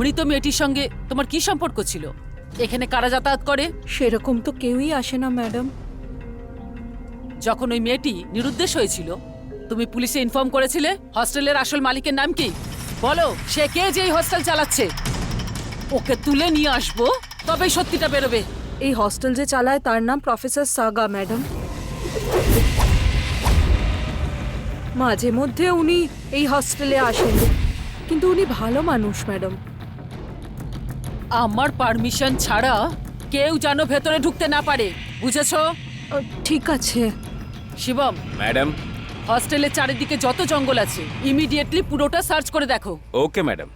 [SPEAKER 3] মৃত মেয়েটির সঙ্গে তোমার কি সম্পর্ক ছিল? এখানে কারা যাতায়াত করে?
[SPEAKER 1] সেরকম তো কেউই আসে না ম্যাডাম।
[SPEAKER 3] যখন ওই মেয়েটি নিরুদ্দেশ হয়েছিল, তুমি পুলিশে ইনফর্ম করেছিলে? হস্টেলের আসল মালিকের নাম কি? বলো, সে কে যে এই হস্টেল চালাচ্ছে? ওকে তুলে নিয়ে আসবো, তবেই সত্যিটা বেরোবে।
[SPEAKER 1] এই হস্টেল যে চালায় তার নাম প্রফেসর সাগা ম্যাডাম। মাঝে মধ্যে উনি এই হস্টেলে আসেন, কিন্তু উনি ভালো মানুষ ম্যাডাম।
[SPEAKER 3] আমার পারমিশন ছাড়া কেউ যেন ভেতরে ঢুকতে না পারে, বুঝেছো?
[SPEAKER 1] ঠিক আছে।
[SPEAKER 3] শিবম,
[SPEAKER 4] ম্যাডাম।
[SPEAKER 3] হস্টেলের চারিদিকে যত জঙ্গল আছে ইমিডিয়েটলি পুরোটা সার্চ করে দেখো।
[SPEAKER 4] Okay madam.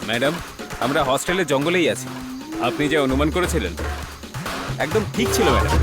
[SPEAKER 4] ম্যাডাম, আমরা হস্টেলের জঙ্গলেই আছি। আপনি যে অনুমান করেছিলেন একদম ঠিক ছিল ম্যাডাম।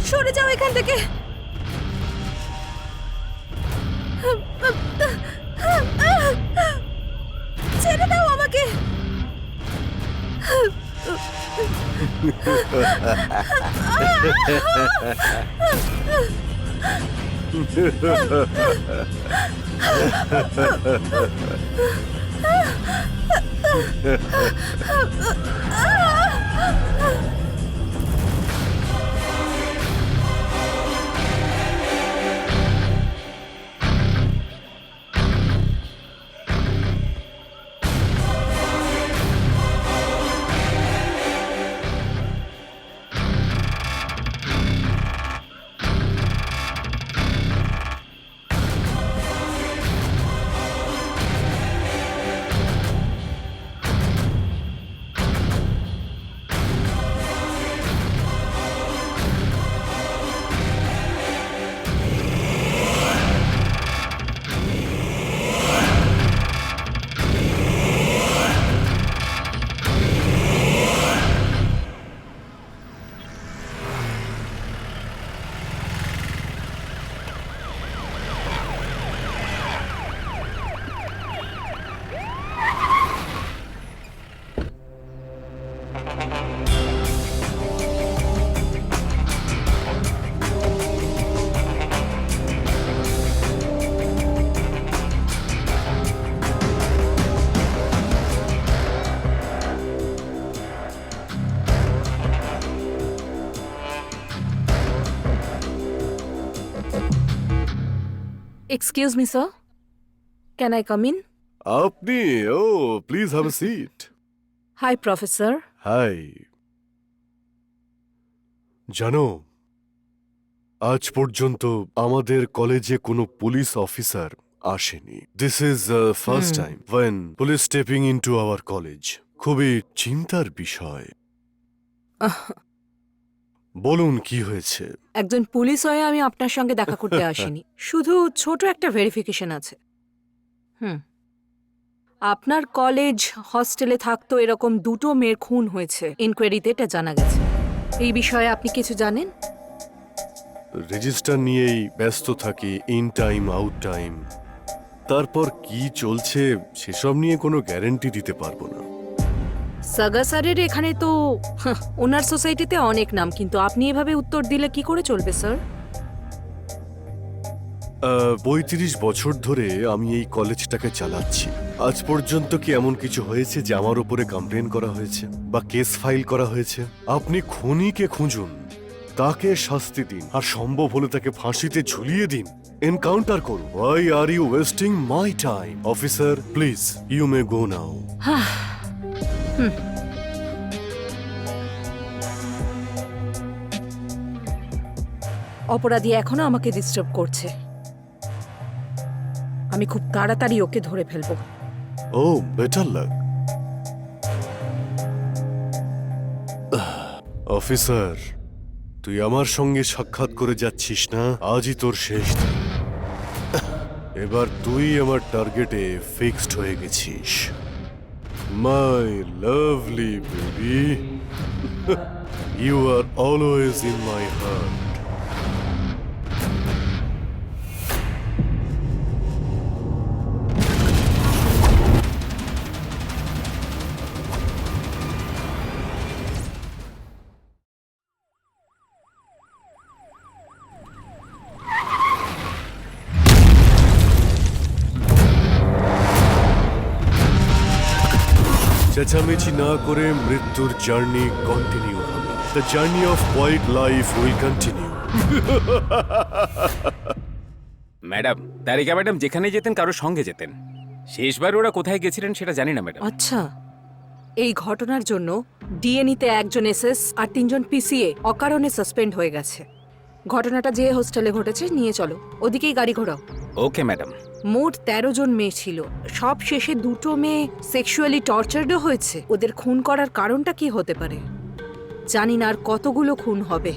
[SPEAKER 1] সরে যাও এখান থেকে। ছেড়ে দাও আমাকে।
[SPEAKER 2] Excuse me, sir. Can I come in?
[SPEAKER 5] আপনি ও please have a seat.
[SPEAKER 2] Hi, Professor.
[SPEAKER 5] Hi. জানো, আজ পর্যন্ত আমাদের কলেজে কোনো পুলিশ অফিসার আসেনি। This is first time when police stepping into our college. খুবই চিন্তার বিষয়। বলুন কি হয়েছে?
[SPEAKER 2] একজন পুলিশ হয়ে আমি আপনার সঙ্গে দেখা করতে আসিনি। শুধু ছোট একটা ভেরিফিকেশন আছে। আপনার কলেজ হস্টেলে থাকতো এরকম দুটো মেয়ের খুন হয়েছে। ইনকোয়ারিতে এটা জানা গেছে। এই বিষয়ে আপনি কিছু জানেন?
[SPEAKER 5] রেজিস্টার নিয়েই ব্যস্ত থাকি, ইন টাইম আউট টাইম। তারপর কি চলছে সেসব নিয়ে কোনো গ্যারান্টি দিতে পারবো না।
[SPEAKER 2] সাগা স্যারের এখানে তো ওনার সোসাইটিতে অনেক নাম, কিন্তু আপনি এভাবে উত্তর দিলে কি করে চলবে স্যার?
[SPEAKER 5] ৩৫ বছর ধরে আমি এই কলেজটাকে চালাচ্ছি। আজ পর্যন্ত কি এমন কিছু হয়েছে যে আমার উপরে কমপ্লেন করা হয়েছে বা কেস ফাইল করা হয়েছে? আপনি খুনিকে খুঁজুন, তাকে শাস্তি দিন, আর সম্ভব হলে তাকে ফাঁসিতে ঝুলিয়ে দিন, এনকাউন্টার করুন। Why are you wasting my time? Officer, please you may go now.
[SPEAKER 2] অপরাধী এখনো আমাকে ডিস্টার্ব করছে। আমি খুব তাড়াতাড়ি ওকে ধরে ফেলবো।
[SPEAKER 5] ও, বেটার লাক। অফিসার, তুই আমার সঙ্গে সাক্ষাৎ করে যাচ্ছিস না? আজই তোর শেষ দিন। এবার তুই আমার টার্গেটে ফিক্সড হয়ে গেছিস। My lovely baby, you are always in my heart. চেঁচামেচি না করে মৃত্যুর জার্নি কন্টিনিউ হবে। The journey of white life will continue.
[SPEAKER 4] Madam, Tarika madam যেখানে যেতেন কারোর সঙ্গে যেতেন। শেষবার ওরা কোথায় গেছিলেন সেটা জানি না ম্যাডাম।
[SPEAKER 2] আচ্ছা, এই ঘটনার জন্য ডিএনইতে একজন এসএস আর 3 জন পিসিএ অকারণে সাসপেন্ড হয়ে গেছে। ঘটনাটা যে হোস্টেলে ঘটেছে নিয়ে চলো, ওদিকেই গাড়ি ঘোরাও।
[SPEAKER 4] Okay madam.
[SPEAKER 2] মোট 13 জন মেয়ে ছিল, সব শেষে 2টো মেয়ে সেক্সুয়ালি টর্চার্ডও হয়েছে। ওদের খুন করার কারণটা কি হতে পারে জানি না, আর কতগুলো খুন হবে।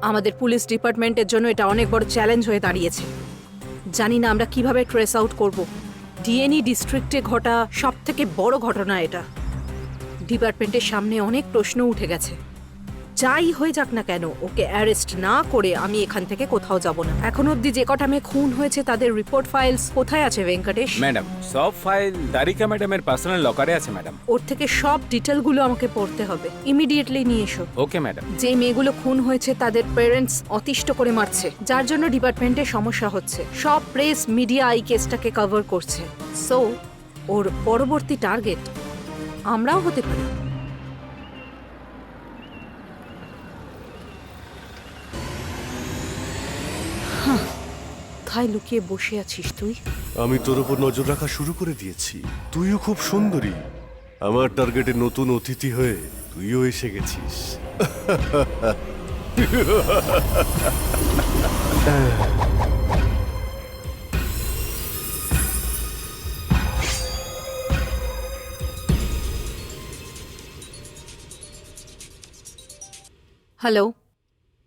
[SPEAKER 2] আমাদের পুলিশ ডিপার্টমেন্টের জন্য এটা অনেক বড় চ্যালেঞ্জ হয়ে দাঁড়িয়েছে। জানি না আমরা কিভাবে ট্রেস আউট করব। ডিএনই ডিস্ট্রিক্টে ঘটা সব থেকে বড় ঘটনা এটা। ডিপার্টমেন্টের সামনে অনেক প্রশ্ন উঠে গেছে। যাই হয়ে যাক না কেন, ওকে অ্যারেস্ট না করে আমি এখান থেকে কোথাও যাব না। এখন অবধি যে কটা মেয়ে খুন হয়েছে তাদের রিপোর্ট ফাইলস কোথায় আছে ভেঙ্কটেশ?
[SPEAKER 4] ম্যাডাম, সব ফাইল তারিকা ম্যাডামের পার্সোনাল লকারে আছে ম্যাডাম।
[SPEAKER 2] ওর থেকে সব ডিটেলগুলো আমাকে পড়তে হবে। ইমিডিয়েটলি নিয়ে এসো।
[SPEAKER 4] Okay madam.
[SPEAKER 2] যে মেয়েগুলো খুন হয়েছে তাদের পেরেন্টস অতিষ্ঠ করে মারছে, যার জন্য ডিপার্টমেন্টে সমস্যা হচ্ছে। সব প্রেস মিডিয়া এই কেসটাকে কভার করছে। সো ওর পরবর্তী টার্গেট আমরাও হতে পারি। কোথায় লুকিয়ে বসে আছিস তুই?
[SPEAKER 5] আমি তোর উপর নজর রাখা শুরু করে দিয়েছি। তুইও খুব সুন্দরী। আমার টার্গেটে নতুন অতিথি হয়ে তুইও এসে গেছিস।
[SPEAKER 2] হ্যালো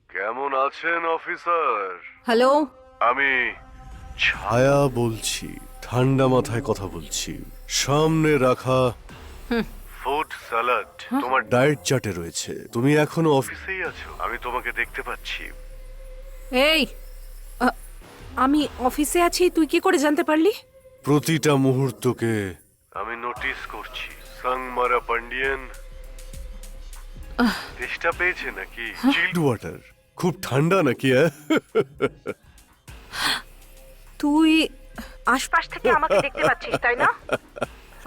[SPEAKER 5] কেমন আছেন অফিসার?
[SPEAKER 2] হ্যালো,
[SPEAKER 5] আমি ছায়া বলছি। ঠান্ডা মাথায় কথা বলছি। সামনে রাখা ফুড স্যালাড তোমার ডায়েট চার্টে রয়েছে। তুমি এখনো অফিসেই আছো, আমি তোমাকে দেখতে পাচ্ছি।
[SPEAKER 2] এই আমি অফিসে আছি, তুই কি করে জানতে পারলি?
[SPEAKER 5] প্রতিটা মুহূর্তকে আমি নোটিস করছি। সংমারা পান্ডিয়ান তেষ্টা পেয়েছে নাকি? চিল্ড ওয়াটার খুব ঠান্ডা নাকি?
[SPEAKER 2] তুই আশপাশ থেকে আমাকে দেখতে পাচ্ছিস তাই না?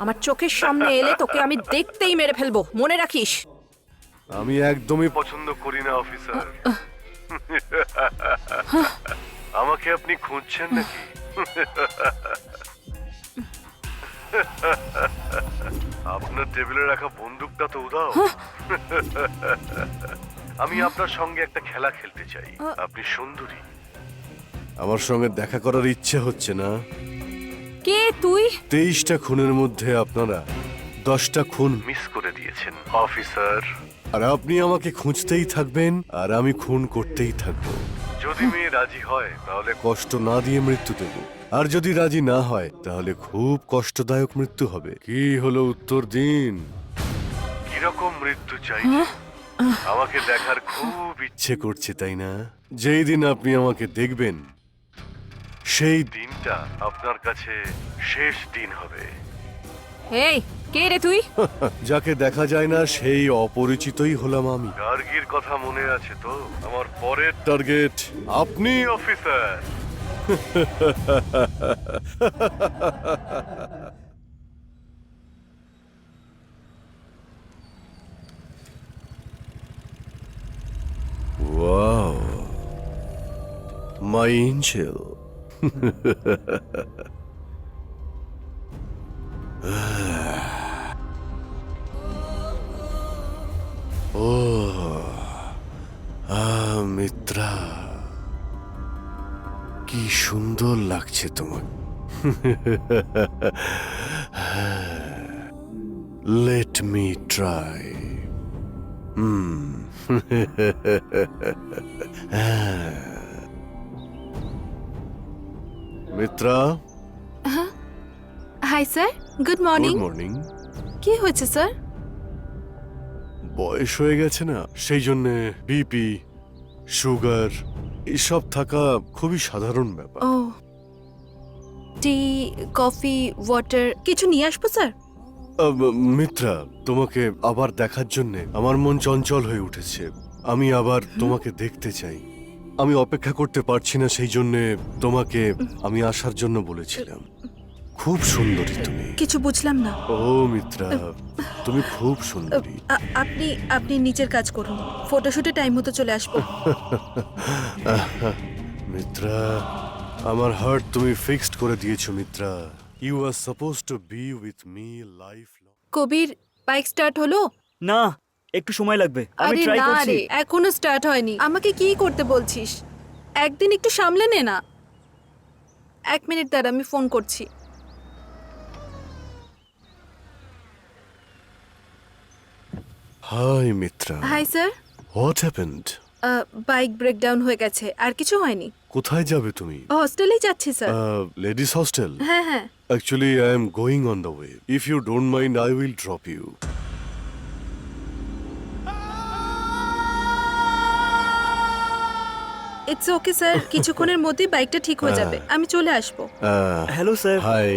[SPEAKER 2] আমার চোখের সামনে এলে তোকে আমি দেখতেই মেরে ফেলবো, মনে রাখিস।
[SPEAKER 5] আমি একদমই পছন্দ করি না অফিসার। আমাকে আপনি খুঁজছেন নাকি? আপনার টেবিলে রাখা বন্দুকটা তো উদাও। আমি আপনার সঙ্গে একটা খেলা খেলতে চাই। আপনি সুন্দরী, আমার সঙ্গে দেখা করার ইচ্ছে হচ্ছে না?
[SPEAKER 2] কে তুই?
[SPEAKER 5] 23টা খুনের মধ্যে আপনারা 10টা খুন মিস করে দিয়েছেন অফিসার। আর আপনি আমাকে খুঁজতেই থাকবেন আর আমি খুন করতেই থাকবো। যদি মেয়ে রাজি হয় তাহলে কষ্ট না দিয়ে মৃত্যু দেব, আর যদি রাজি না হয় তাহলে খুব কষ্টদায়ক মৃত্যু হবে। কি হলো, উত্তর দিন। কিরকম মৃত্যু চাই? আমাকে দেখার খুব ইচ্ছে করছে তাই না? যেই দিন আপনি আমাকে দেখবেন সেই দিনটা আপনার কাছে শেষ দিন হবে।
[SPEAKER 2] এই কে রে তুই?
[SPEAKER 5] যাকে দেখা যায় না সেই অপরিচিতই হলাম আমি। টার্গের কথা মনে আছে তো? আমার পরের টার্গেট আপনি অফিসার। Wow, my angel. ও মিত্রা, কি সুন্দর লাগছে তোমার। Let me try. Mitra,
[SPEAKER 1] hi sir, good
[SPEAKER 5] good
[SPEAKER 1] morning.
[SPEAKER 5] Morning.
[SPEAKER 1] কি হয়েছে স্যার?
[SPEAKER 5] বয়স হয়ে গেছে না, সেই জন্য বিপি, সুগার এসব থাকা খুবই সাধারণ ব্যাপার।
[SPEAKER 1] ও, টি, কফি, ওয়াটার কিছু নিয়ে আসবো স্যার?
[SPEAKER 5] মিত্রা, তোমাকে আবার দেখার জন্য আমার মন চঞ্চল হয়ে উঠেছে। আমি আবার তোমাকে দেখতে চাই। আমি অপেক্ষা করতে পারছি না, সেই জন্য তোমাকে আমি আসার জন্য বলেছিলাম। খুব সুন্দরী তুমি।
[SPEAKER 1] কিছু বুঝলাম না।
[SPEAKER 5] ও মিত্রা, তুমি খুব সুন্দরী।
[SPEAKER 1] আপনি আপনি নিচের কাজ করুন, ফটোশুটে টাইম মতো চলে আসবো।
[SPEAKER 5] মিত্রা, আমার হার্ট তুমি ফিক্সড করে দিয়েছো Mitra. You are suppose to be with me life long.
[SPEAKER 1] Kabir, bike start হলো?
[SPEAKER 6] না, একটু সময় লাগবে, আমি
[SPEAKER 1] আরে
[SPEAKER 6] ট্রাই
[SPEAKER 1] না
[SPEAKER 6] করছি।
[SPEAKER 1] রে, এখনো স্টার্ট হয়নি। আমাকে কি করতে বলছিস? একদিন একটু সামলে নে না। 1 মিনিট দাঁড়া, আমি ফোন করছি।
[SPEAKER 5] Hi Mitra.
[SPEAKER 1] Hi sir,
[SPEAKER 5] what happened?
[SPEAKER 1] Bike breakdown হয়ে গেছে, আর কিছু হয়নি।
[SPEAKER 5] কোথায় যাবে তুমি?
[SPEAKER 1] হস্টেলেই যাচ্ছি স্যার।
[SPEAKER 5] Ladies hostel?
[SPEAKER 1] হ্যাঁ হ্যাঁ।
[SPEAKER 5] Actually, I am going on the way. If you don't mind, I will drop you.
[SPEAKER 1] It's okay sir, কিছুক্ষণের মধ্যেই বাইকটা ঠিক হয়ে যাবে, আমি চলে আসবো।
[SPEAKER 6] Hello sir.
[SPEAKER 5] Hi.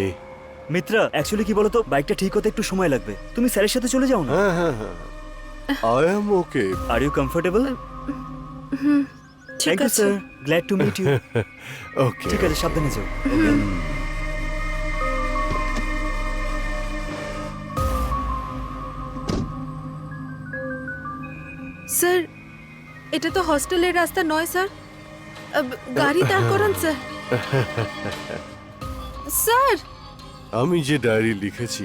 [SPEAKER 6] Mitra, actually কি বলতো, বাইকটা ঠিক হতে একটু সময় লাগবে। তুমি স্যারের সাথে চলে যাও না।
[SPEAKER 5] হ্যাঁ হ্যাঁ হ্যাঁ, I am okay.
[SPEAKER 6] Are you comfortable?
[SPEAKER 1] ঠিক
[SPEAKER 6] থ্যাংক ইউ
[SPEAKER 1] আছে
[SPEAKER 6] sir, glad to meet you.
[SPEAKER 5] Okay.
[SPEAKER 6] ঠিক আছে, সাবধানে যাও।
[SPEAKER 1] স্যার, এটা তো হস্টেলের রাস্তা নয় স্যার। গাড়ি দাঁড় করান স্যার। স্যার,
[SPEAKER 5] আমি যে ডায়েরি লিখেছি,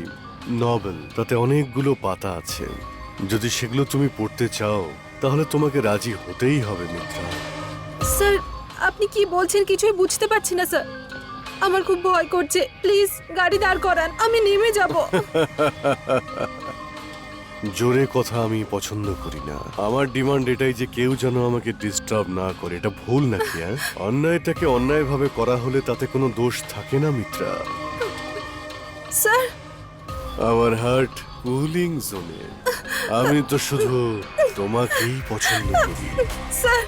[SPEAKER 5] নভেল, তাতে অনেকগুলো পাতা আছে। যদি সেগুলো তুমি পড়তে চাও তাহলে তোমাকে রাজি হতেই হবে মিত্রা।
[SPEAKER 1] স্যার আপনি কি বলছেন কিছুই বুঝতে পারছি না স্যার। আমার খুব ভয় করছে, প্লিজ গাড়ি দাঁড় করান, আমি নেমে যাব।
[SPEAKER 5] জোরে কথা আমি পছন্দ করি না। আমার ডিমান্ড এটাই যে কেউ যেন আমাকে ডিস্টার্ব না করে। এটা ভুল নাকি? হ্যাঁ, অন্যায়টাকে অন্যায়ভাবে করা হলে তাতে কোনো দোষ থাকে না মিত্রা।
[SPEAKER 1] স্যার,
[SPEAKER 5] আমার হার্ট কুলিং জোনে। আমি তো শুধু তোমাকেই পছন্দ করি।
[SPEAKER 1] স্যার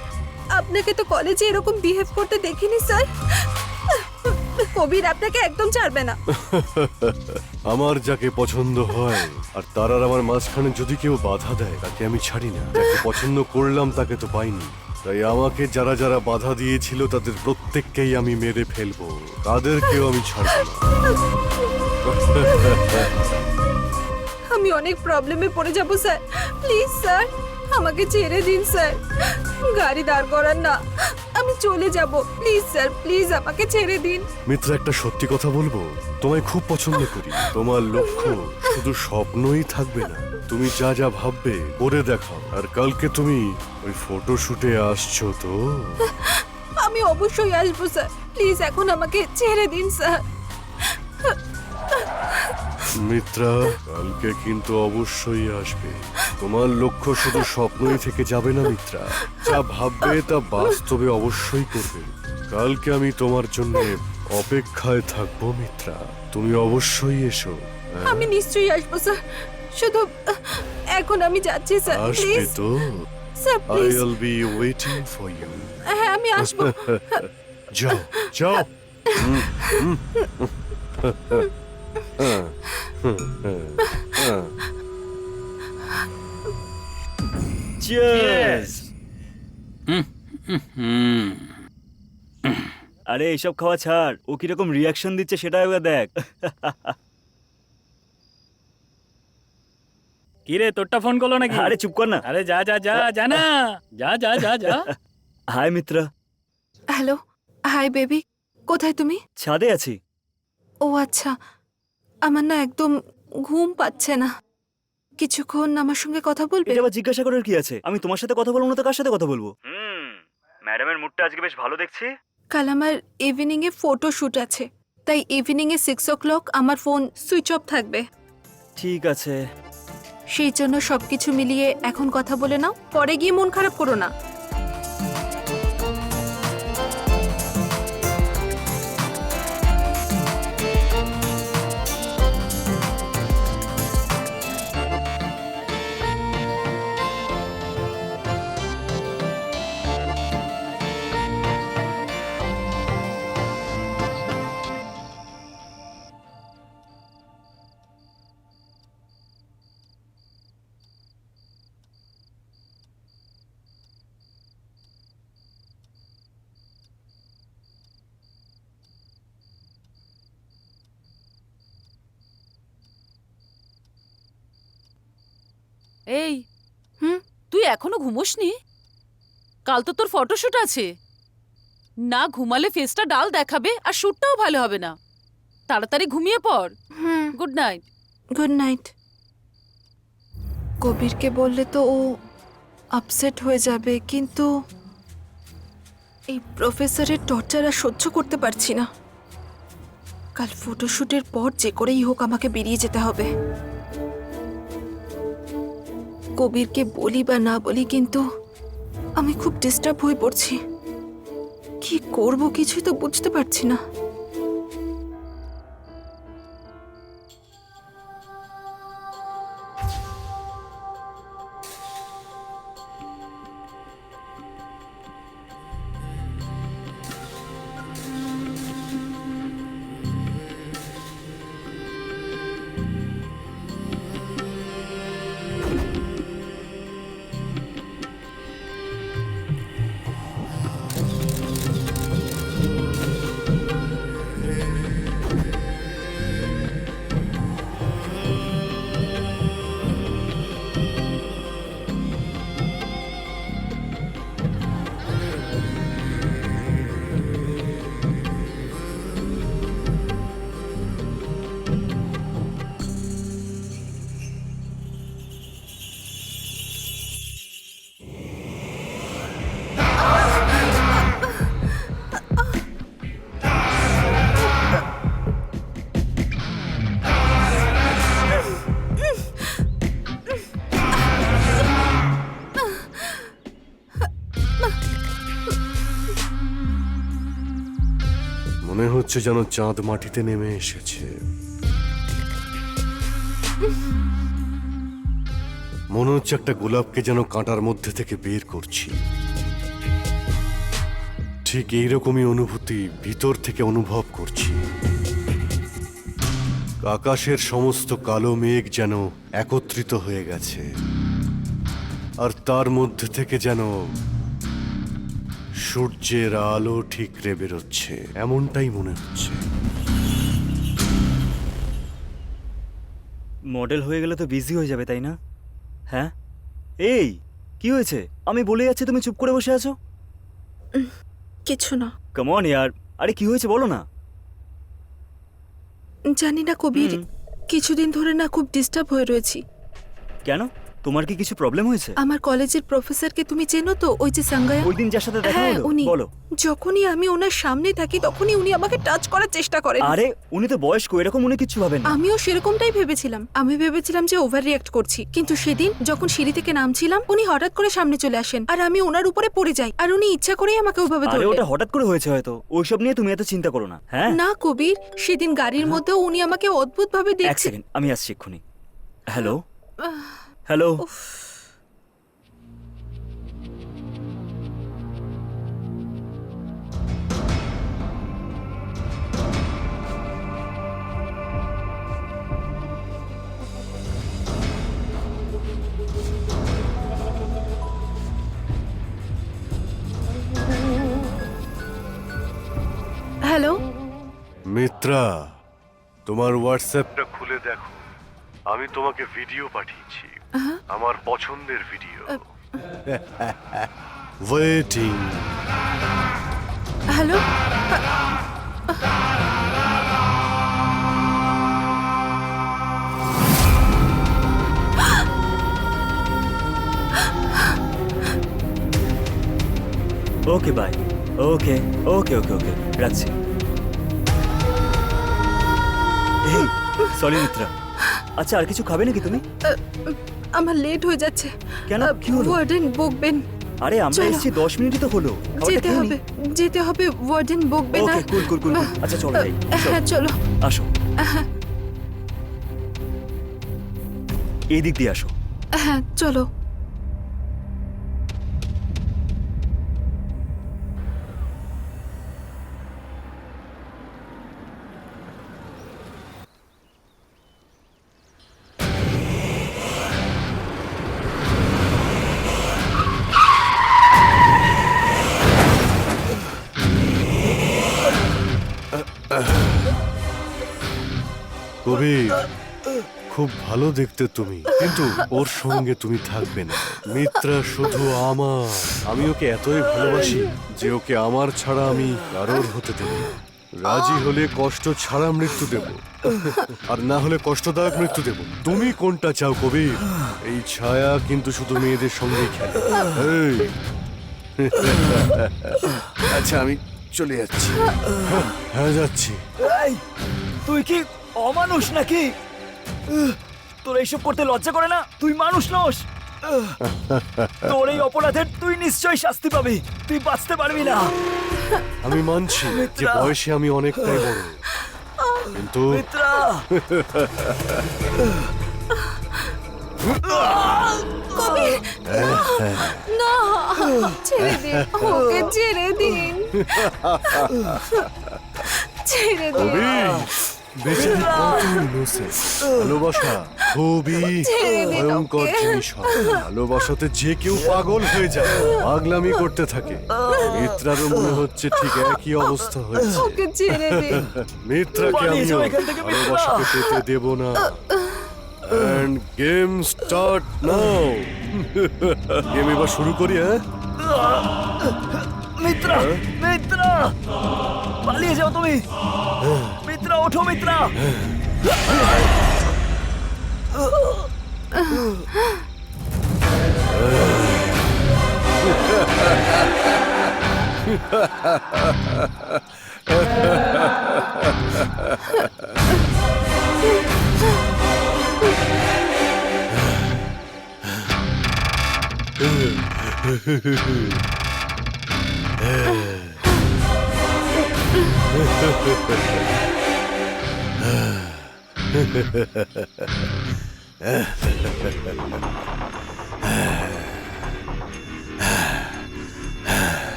[SPEAKER 1] আপনাকে তো কলেজে এরকম বিহেভ করতে দেখিনি স্যার। কবির আপনাকে একদম ছাড়বে না।
[SPEAKER 5] আমার যাকে পছন্দ হয় আর তার আর আমার মাঝখানে যদি কেউ বাধা দেয় তাকে আমি ছাড়ি না। যাকে পছন্দ করলাম তাকে তো পাইনি, তাই আমাকে যারা যারা বাধা দিয়েছিল তাদের প্রত্যেককেই আমি মেরে ফেলবো, তাদেরকেও আমি ছাড়বো না।
[SPEAKER 1] আমি অনেক প্রবলেমে পড়ে যাব স্যার, প্লিজ স্যার আমাকে ছেড়ে দিন স্যার। গাড়ি দাঁড় করান না, আমি চলে যাব, প্লিজ স্যার, প্লিজ আমাকে ছেড়ে দিন।
[SPEAKER 5] মিত্র, একটা সত্যি কথা বলবো, তোমায় খুব পছন্দ করি। তোমার লক্ষ্য শুধু স্বপ্নই থাকবে না, তুমি যা যা ভাববে করে দেখাও। আর কালকে তুমি ওই ফটোশুটে আসছো তো?
[SPEAKER 1] আমি অবশ্যই আসবো স্যার, প্লিজ এখন আমাকে ছেড়ে দিন স্যার।
[SPEAKER 5] মিত্রা, কালকে কিন্তু অবশ্যই আসবে। তোমার লক্ষ্য শুধু স্বপ্নই থেকে যাবে না মিত্রা, যা ভাববে তা বাস্তবে অবশ্যই করবে। কালকে আমি তোমার জন্য অপেক্ষায় থাকবো মিত্রা, তুমি অবশ্যই এসো। হ্যাঁ?
[SPEAKER 1] আমি নিশ্চয়ই আসবো স্যার, শুধু এখন আমি যাচ্ছি স্যার,
[SPEAKER 5] আসবে
[SPEAKER 1] প্লিজ
[SPEAKER 5] তো?
[SPEAKER 1] Sir, please.
[SPEAKER 5] I'll be waiting for you.
[SPEAKER 1] হ্যাঁ আমি আসবো।
[SPEAKER 5] যাও যাও।
[SPEAKER 6] চিয়ার্স। আরে এইসব খাওয়া ছাড়, ও কিরকম রিয়াকশন দিচ্ছে সেটা একবার দেখ।
[SPEAKER 8] কি রে, তোরটা ফোন করলো নাকি?
[SPEAKER 6] আরে চুপ কর না।
[SPEAKER 8] আরে যা যা যা যা না, যা যা যা যা।
[SPEAKER 6] Hi Mitra.
[SPEAKER 1] Hello, hi baby, কোথায় তুমি?
[SPEAKER 6] ছাদে আছি।
[SPEAKER 1] ও আচ্ছা, আমার না একদম ঘুম পাচ্ছে না, কিছুক্ষণ আমার সঙ্গে কথা বলবে?
[SPEAKER 6] এটা আবার জিজ্ঞাসা করার কি আছে? আমি তোমার সাথে কথা বলবো না তো কার সাথে কথা বলবো? ম্যাডামের মুডটা আজকে বেশ ভালো দেখছি।
[SPEAKER 1] কাল আমার ইভিনিং এ ফটো শুট আছে, তাই ইভিনিং এ 6 o'clock আমার ফোন সুইচ অফ থাকবে।
[SPEAKER 6] ঠিক আছে।
[SPEAKER 1] সেই জন্য সবকিছু মিলিয়ে এখন কথা বলে নাও, পরে গিয়ে মন খারাপ করো না।
[SPEAKER 3] এই
[SPEAKER 1] হুম?
[SPEAKER 3] তুই এখনো ঘুমোসনি? কাল তো তোর ফটোশুট আছে। না ঘুমালে ফেসটা ডাল দেখাবে আর শ্যুটটাও ভালো হবে না। তাড়াতাড়ি ঘুমিয়ে পড়।
[SPEAKER 1] Hmm,
[SPEAKER 3] good night.
[SPEAKER 1] Good night. কবিরকে বললে তো ও আপসেট হয়ে যাবে, কিন্তু এই প্রফেসরের টর্চার আর সহ্য করতে পারছি না। কাল ফটোশুটের পর যে করেই হোক আমাকে বেরিয়ে যেতে হবে। কবিরকে বলি বা না বলি, কিন্তু আমি খুব ডিস্টার্ব হয়ে পড়ছি। কি করব কিছুই তো বুঝতে পারছি না।
[SPEAKER 5] মনে হচ্ছে যেন চাঁদ মাটিতে নেমে এসেছে। মনে হচ্ছে একটা গোলাপকে যেন কাঁটার মধ্যে থেকে বের করছি। ঠিক এইরকমই অনুভূতি ভিতর থেকে অনুভব করছি। আকাশের সমস্ত কালো মেঘ যেন একত্রিত হয়ে গেছে, আর তার মধ্যে থেকে যেন সূর্যের আলো ঠিকরে বেরোচ্ছে, এমনটাই মনে হচ্ছে।
[SPEAKER 6] মডেল হয়ে গেলে তো বিজি হয়ে যাবে, তাই না? হ্যাঁ, এই কি হয়েছে? আমি বলে যাচ্ছি, তুমি চুপ করে বসে আছো।
[SPEAKER 1] কিছু না।
[SPEAKER 6] কাম অন ইয়ার, আরে কি হয়েছে বলো না।
[SPEAKER 1] জানি না কবির, কিছুদিন ধরে না খুব ডিস্টার্ব হয়ে রয়েছি।
[SPEAKER 6] কেন, তোমার কি কিছু প্রবলেম হয়েছে?
[SPEAKER 1] আমার কলেজের প্রফেসরকে তুমি চেনো তো, ওই যে সাঙ্গায়া?
[SPEAKER 6] ওই দিন যার সাথে দেখা
[SPEAKER 1] হ্যাঁ,
[SPEAKER 6] হলো,
[SPEAKER 1] উনি।
[SPEAKER 6] বলো।
[SPEAKER 1] যখনই আমি ওনার সামনে থাকি তখনই উনি আমাকে টাচ করার চেষ্টা করেন।
[SPEAKER 6] আরে উনি তো বয়স্ক, এরকম উনি কিছু ভাবেন না।
[SPEAKER 1] আমিও সেরকমটাই ভেবেছিলাম। আমি ভেবেছিলাম যে ওভার রিঅ্যাক্ট করছি, কিন্তু সেদিন যখন সিঁড়ি থেকে নামছিলাম উনি হঠাৎ করে সামনে চলে আসেন, আর আমি ওনার উপরে পড়ে যাই, আর উনি ইচ্ছা করেই আমাকে ওভাবে
[SPEAKER 6] আরে
[SPEAKER 1] ধরলেন।
[SPEAKER 6] ওটা হঠাৎ করে হয়েছে হয়তো, ওইসব নিয়ে তুমি এত চিন্তা করো না। হ্যাঁ,
[SPEAKER 1] না কবির, সেদিন গাড়ির মধ্যেও উনি আমাকে অদ্ভুত ভাবে
[SPEAKER 6] এক
[SPEAKER 1] দেখছে।
[SPEAKER 6] সেকেন্ড, আমি আসছি এক্ষুনি। Hello, hello.
[SPEAKER 5] মিত্রা, তোমার হোয়াটসঅ্যাপটা খুলে দেখো, আমি তোমাকে ভিডিও পাঠিয়েছি, আমার পছন্দের video. Waiting.
[SPEAKER 1] Hello
[SPEAKER 6] okay bye. Okay okay okay okay, রাখছি। সরি মিত্রা। আচ্ছা, আর কিছু খাবে নাকি তুমি?
[SPEAKER 1] আমার লেট হয়ে যাচ্ছে।
[SPEAKER 6] কেন? কি হলো?
[SPEAKER 1] ওয়ার্ডেন বকবেন।
[SPEAKER 6] আরে আমরা
[SPEAKER 1] চলো।
[SPEAKER 6] এসেছি 10 মিনিটই তো হলো।
[SPEAKER 1] যেতে হবে, যেতে হবে, ওয়ার্ডেন বকবে না।
[SPEAKER 6] ওকে, কুল কুল কুল। আচ্ছা চলো যাই।
[SPEAKER 1] হ্যাঁ চলো।
[SPEAKER 6] আসো, এই দিক দিয়ে আসো।
[SPEAKER 1] হ্যাঁ চলো।
[SPEAKER 5] কবির, খুব ভালো দেখতে তুমি, কিন্তু ওর সঙ্গে তুমি থাকবে না। মিত্রা শুধু আমার। আমি ওকে এতই ভালোবাসি যে ওকে আমার ছাড়া আমি কারোর হতে দেব না। রাজি হলে কষ্ট ছাড়া মৃত্যু দেব, আর না হলে কষ্টদায়ক মৃত্যু দেব। তুমি কোনটা চাও কবির? এই ছায়া কিন্তু শুধু মেয়েদের সঙ্গেই খেলে। এই। আচ্ছা, আমি চলে যাচ্ছি। হ্যাঁ যাচ্ছি।
[SPEAKER 6] এই, তুই কি অমানুষ নাকি? তোর এইসব করতে লজ্জা করে না? তুই মানুষ নস। তোর এই অপরাধের তুই নিশ্চয়ই শাস্তি পাবি। তুই বাঁচতে পারবি না।
[SPEAKER 5] আমি মানছি যে বয়সে আমি অনেকটাই বড়, কিন্তু
[SPEAKER 6] মিত্রা,
[SPEAKER 1] না, ছেড়ে দিন, ওকে ছেড়ে দিন, ছেড়ে দিন।
[SPEAKER 5] কবির, বেচারি কত innocent। ভালোবাসা খুবই
[SPEAKER 1] ছেড়ে দিন
[SPEAKER 5] ভয়ঙ্কর
[SPEAKER 1] ওকে।
[SPEAKER 5] জিনিস হয়। ভালোবাসাতে যে কেউ পাগল হয়ে যায়, পাগলামি করতে থাকে। মিত্রারও মনে হচ্ছে ঠিক একই অবস্থা হয়েছে।
[SPEAKER 1] ওকে ছেড়ে দিন।
[SPEAKER 5] মিত্রাকে
[SPEAKER 6] পালিয়ে
[SPEAKER 5] আমিও
[SPEAKER 6] যাও এখান থেকে, মিত্রা।
[SPEAKER 5] ভালোবাসাকে পেতে দেব না। End game start now. Game এবার শুরু করি। হ্যাঁ,
[SPEAKER 6] মিত্রা, মিত্রা, পালিয়ে যাও তুমি। মিত্রা, ওঠো মিত্রা।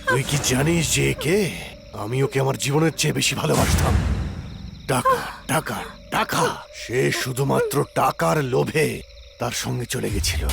[SPEAKER 5] তুই কি জানিস যে কে? আমি ওকে আমার জীবনের চেয়ে বেশি ভালোবাসতাম। টাকা, টাকা, টাকা। সে শুধুমাত্র টাকার লোভে তার সঙ্গে চলে গেছিল।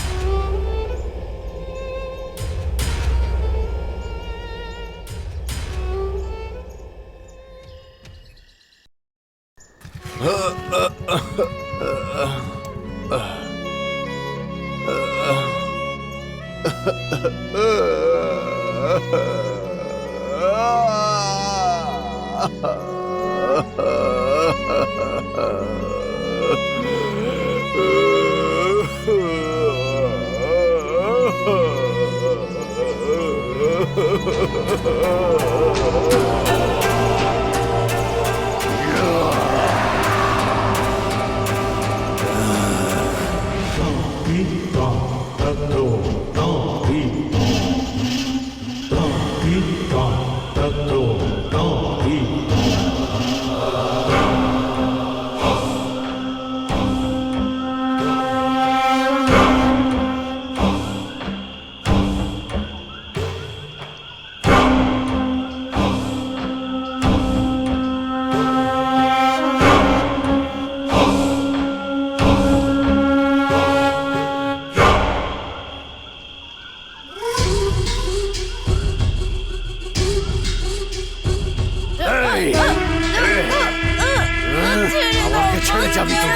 [SPEAKER 5] যাবি তুই?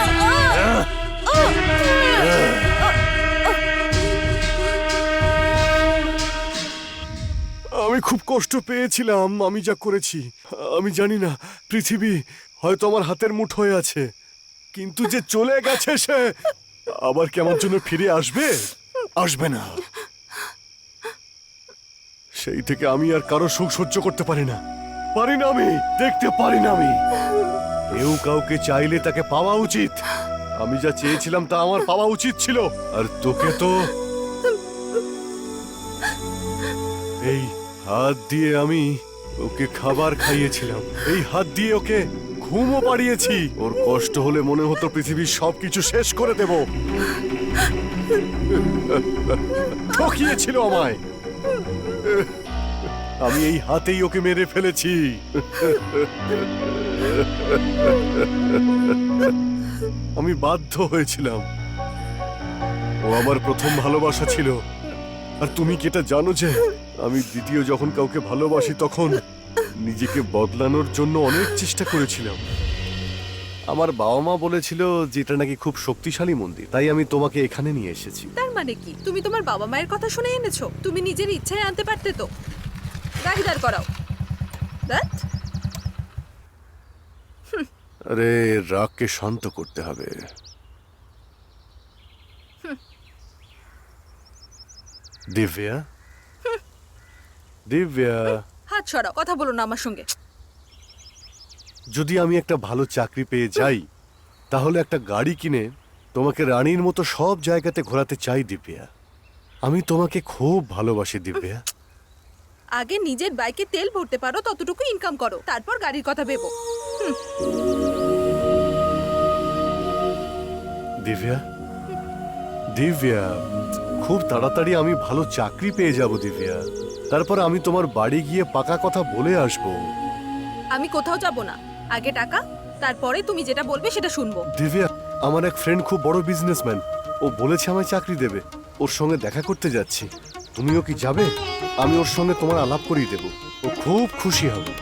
[SPEAKER 5] হ্যাঁ? আমি খুব কষ্ট পেয়েছিলাম, আমি যা করেছি। আমি জানি না, পৃথিবী হয়তো আমার হাতের মুঠোয় আছে, কিন্তু যে চলে গেছে সে আবার কেমন জন্য ফিরে আসবে? আসবে না। সেই থেকে আমি আর কারো সুখ সহ্য করতে পারি না, পারি না, আমি দেখতে পারি না। আমি কেউ কাউকে চাইলে তাকে পাওয়া উচিত। আমি যা চেয়েছিলাম তা আমার পাওয়া উচিত ছিল, আর তোকে তো এই হাত দিয়ে আমি ওকে খাবার খাইয়েছিলাম, এই হাত দিয়ে ওকে ঘুমও পাড়িয়েছি। ওর কষ্ট হলে মনে হতো পৃথিবীর সবকিছু শেষ করে দেব। ঠকিয়েছিল আমায়। আমি এই হাতেই ওকে মেরে ফেলেছি। আমি বাধ্য হয়েছিলাম। ও আমার প্রথম ভালোবাসা ছিল। আর তুমি কি এটা জানো যে আমি দ্বিতীয় যখন কাউকে ভালোবাসি তখন নিজেকে বদলানোর জন্য অনেক চেষ্টা করেছিলাম। আমার বাবা মা বলেছিল যে এটা নাকি খুব শক্তিশালী মন্দির, তাই আমি তোমাকে এখানে নিয়ে এসেছি।
[SPEAKER 1] তার মানে কি তুমি তোমার বাবা মায়ের কথা শুনে এনেছো? তুমি নিজের ইচ্ছায় আনতে পারতে তো। গাড়ি দাঁড় করাও। দ্যাট
[SPEAKER 5] আরে রাগকে শান্ত করতে হবে। দিব্যা, দিব্যা,
[SPEAKER 1] হাত সরাও, কথা বলো না আমার সঙ্গে।
[SPEAKER 5] যদি আমি একটা ভালো চাকরি পেয়ে যাই তাহলে একটা গাড়ি কিনে তোমাকে রানীর মতো সব জায়গাতে ঘোরাতে চাই দিব্যা। আমি তোমাকে খুব ভালোবাসি দিব্যা।
[SPEAKER 1] আগে নিজের বাইকে তেল ভরতে পারো, ততটুকু ইনকাম করো, তারপর গাড়ির কথা ভেবো।
[SPEAKER 5] দিব্যা, দিব্যা, খুব তাড়াতাড়ি আমি ভালো চাকরি পেয়ে যাব দিব্যা। তারপর আমি তোমার বাড়ি গিয়ে পাকা কথা বলে আসবো।
[SPEAKER 1] আমি কোথাও যাব না, আগে টাকা, তারপরে তুমি যেটা বলবে সেটা শুনবো।
[SPEAKER 5] দিব্যা, আমার এক ফ্রেন্ড খুব বড় বিজনেসম্যান, ও বলেছে আমায় চাকরি দেবে। ওর সঙ্গে দেখা করতে যাচ্ছি, তুমিও কি যাবে? আমি ওর সঙ্গে তোমার আলাপ করিয়ে দেব, ও খুব খুশি হবে।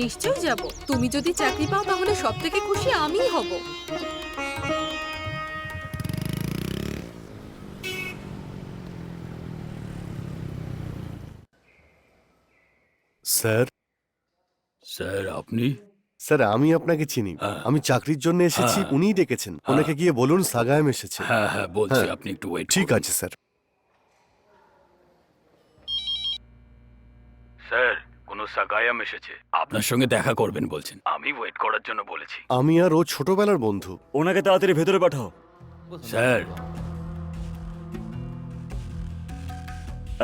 [SPEAKER 1] নিশ্চয়ই যাব। তুমি যদি চাকরি পাও তাহলে সব থেকে খুশি আমিই হব।
[SPEAKER 5] স্যার,
[SPEAKER 7] স্যার আপনি?
[SPEAKER 5] স্যার আমি আপনাকে চিনি। আমি চাকরির জন্য এসেছি, উনিই ডেকেছেন। ওনাকে গিয়ে বলুন সাগায়াম এসেছে।
[SPEAKER 7] হ্যাঁ হ্যাঁ বলছি,
[SPEAKER 5] হ্যাঁ।
[SPEAKER 7] আপনি একটু ওয়েট।
[SPEAKER 5] ঠিক আছে স্যার।
[SPEAKER 7] স্যার, কোনো সাগায়াম এসেছে, আপনার সঙ্গে দেখা করবেন বলছেন। আমি ওয়েট করার জন্য বলেছি।
[SPEAKER 5] আমি আর ও ছোটবেলার বন্ধু।
[SPEAKER 6] ওনাকে তাড়াতাড়ি ভেতরে পাঠাও।
[SPEAKER 7] স্যার,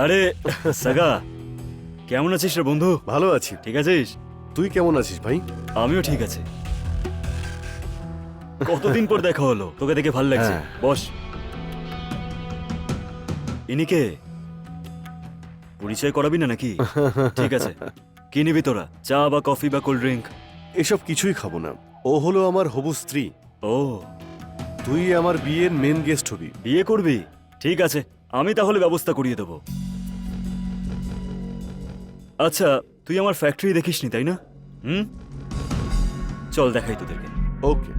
[SPEAKER 6] আরে সাগা, কেমন আছিস রে বন্ধু?
[SPEAKER 5] ভালো আছি।
[SPEAKER 6] ঠিক আছিস?
[SPEAKER 5] তুই কেমন আছিস ভাই?
[SPEAKER 6] আমিও ঠিক আছি। কতদিন পর দেখা হলো, তোকে দেখে ভালো লাগছে।
[SPEAKER 5] হ্যাঁ।
[SPEAKER 6] বস। ইনি কে? পরিচয় করাবি না নাকি? ঠিক আছে, কি নিবি তোরা? চা বা কফি বা কোল্ড ড্রিঙ্ক?
[SPEAKER 5] এসব কিছুই খাবো না। ও হলো আমার হবু স্ত্রী।
[SPEAKER 6] ও,
[SPEAKER 5] তুই আমার বিয়ের মেন গেস্ট হবি।
[SPEAKER 6] বিয়ে করবি? ঠিক আছে, আমি তাহলে ব্যবস্থা করিয়ে দেবো। আচ্ছা, তুই আমার ফ্যাক্টরি দেখিসনি তাই না? চল দেখাই তোদেরকে।
[SPEAKER 5] ওকে।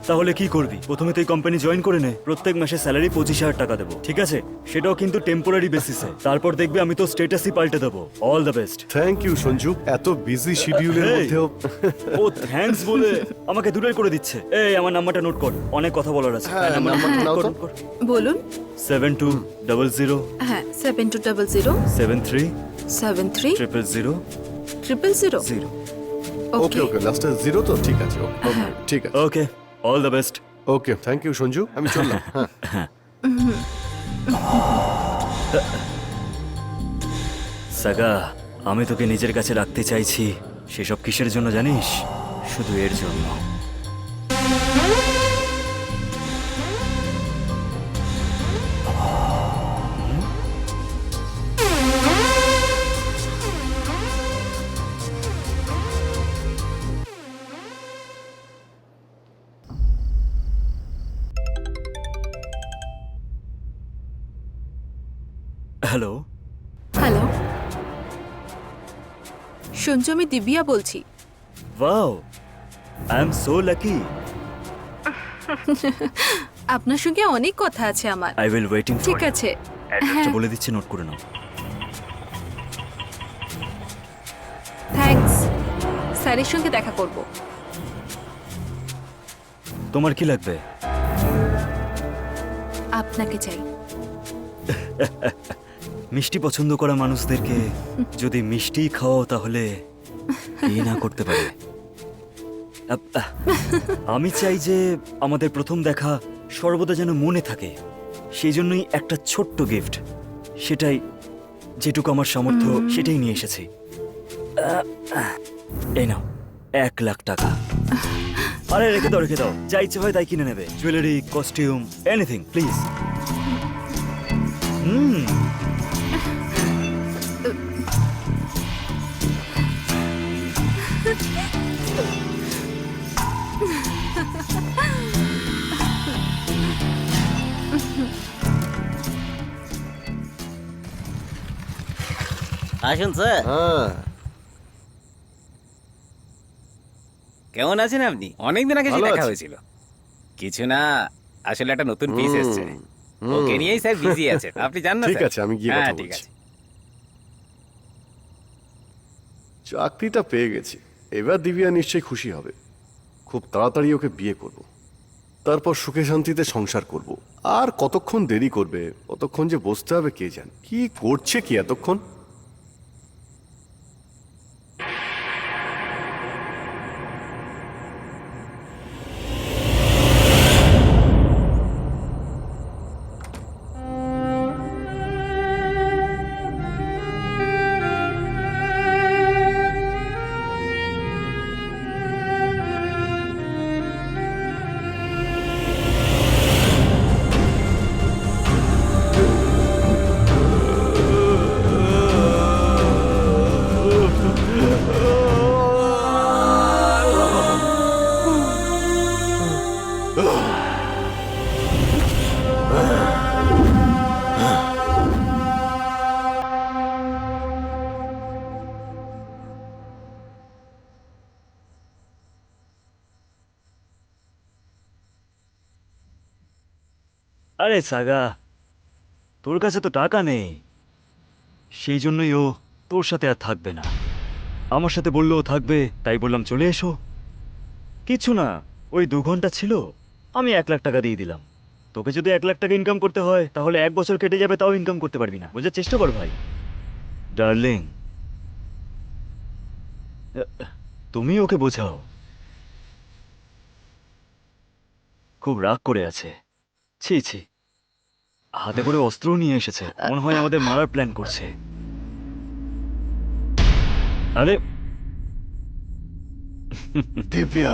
[SPEAKER 6] তাহলে কি করবি? প্রথমে তুই কোম্পানি জয়েন করে নে। প্রত্যেক মাসে স্যালারি 25,000 টাকা দেবো, ঠিক আছে? সেটাও কিন্তু টেম্পোরারি বেসিসে। তারপর দেখবি আমি তো স্ট্যাটাসই পাল্টে দেবো। All the best.
[SPEAKER 5] Thank you Sanju, এত বিজি শিডিউলের
[SPEAKER 6] Hey!
[SPEAKER 5] মধ্যেও।
[SPEAKER 6] ও থ্যাঙ্কস বলে আমাকে দূরে করে দিচ্ছে। এই আমার নাম্বারটা নোট কর, অনেক কথা বলার আছে।
[SPEAKER 5] হ্যাঁ, নাম্বারটা নাও তো।
[SPEAKER 6] নোট কর।
[SPEAKER 1] বলুন।
[SPEAKER 6] 7200
[SPEAKER 1] হ্যাঁ, 7200
[SPEAKER 6] 73
[SPEAKER 1] 73
[SPEAKER 6] 000
[SPEAKER 1] 000।
[SPEAKER 6] 0।
[SPEAKER 5] ওকে ওকে, লাস্টে জিরো তো? ঠিক আছে, ওকে ঠিক আছে।
[SPEAKER 6] Okay, all the best.
[SPEAKER 5] Okay, thank you Sanju, আমি চললাম। হ্যাঁ।
[SPEAKER 6] সাগা, আমি তোকে নিজের কাছে রাখতে চাইছি। সেসব কিসের জন্য জানিস? শুধু এর জন্য। হ্যালো।
[SPEAKER 1] হ্যালো, শুনছো, আমি দিব্যা বলছি।
[SPEAKER 6] Wow, I am so lucky.
[SPEAKER 1] আপনার সঙ্গে অনেক কথা আছে আমার।
[SPEAKER 6] আই উইল ওয়েটিং
[SPEAKER 1] ঠিক আছে,
[SPEAKER 6] অ্যাড্রেসটা বলে দিচ্ছি, নোট করে নাও।
[SPEAKER 1] থ্যাঙ্কস। স্যারের সঙ্গে দেখা করব।
[SPEAKER 6] তোমার কি লাগবে?
[SPEAKER 1] আপনাকে চাই।
[SPEAKER 6] মিষ্টি পছন্দ করা মানুষদেরকে যদি মিষ্টি খাও তাহলে কে না করতে পারে। আমি চাই যে আমাদের প্রথম দেখা সর্বদা যেন মনে থাকে, সেই জন্যই একটা ছোট্ট গিফট, সেটাই যেটুকু আমার সামর্থ্য সেটাই নিয়ে এসেছি। এই নাও 1,00,000 টাকা। আরে রেখে দাও, রেখে দাও, যা ইচ্ছে হয় তাই কিনে নেবে, জুয়েলারি, কস্টিউম, এনিথিং প্লিজ।
[SPEAKER 9] আসুন স্যার। কেমন আছেন আপনি? অনেকদিন আগে যে
[SPEAKER 5] ভালো
[SPEAKER 9] দেখা
[SPEAKER 5] আছি।
[SPEAKER 9] হয়েছিল। কিছু না, আসলে একটা নতুন পিস এসেছে, ওকে নিয়েই স্যার বিজি আছে। আপনি জান না
[SPEAKER 5] ঠিক
[SPEAKER 9] স্যার?
[SPEAKER 5] আছে, আমি গিয়ে
[SPEAKER 9] হ্যাঁ
[SPEAKER 5] কথা
[SPEAKER 9] ঠিক
[SPEAKER 5] বলছি।
[SPEAKER 9] আছে।
[SPEAKER 5] চাকরিটা পেয়ে গেছি, এবার দিব্যা নিশ্চয়ই খুশি হবে। খুব তাড়াতাড়ি ওকে বিয়ে করব, তারপর সুখে শান্তিতে সংসার করব। আর কতক্ষণ দেরি করবে, কতক্ষণ যে বসতে হবে কে জানে। কি করছে কি এতক্ষণ?
[SPEAKER 6] আরে সাগা, তোর কাছে তো টাকা নেই, সেই জন্যই ও তোর সাথে আর থাকবে না। আমার সাথে বললো ও থাকবে, তাই বললাম চলে এসো। কিছু না, ওই 2 ঘন্টা ছিল, আমি 1,00,000 টাকা দিয়ে দিলাম। তোকে যদি 1,00,000 টাকা ইনকাম করতে হয় তাহলে 1 বছর কেটে যাবে, তাও ইনকাম করতে পারবি না। বোঝার চেষ্টা কর ভাই। ডার্লিং, তুমি ওকে বোঝাও। খুব রাগ করে আছে। ছি ছি, হাতে করে অস্ত্র নিয়ে এসেছে, মনে হয় আমাদের মারার প্ল্যান করছে। আরে
[SPEAKER 5] দিব্যা,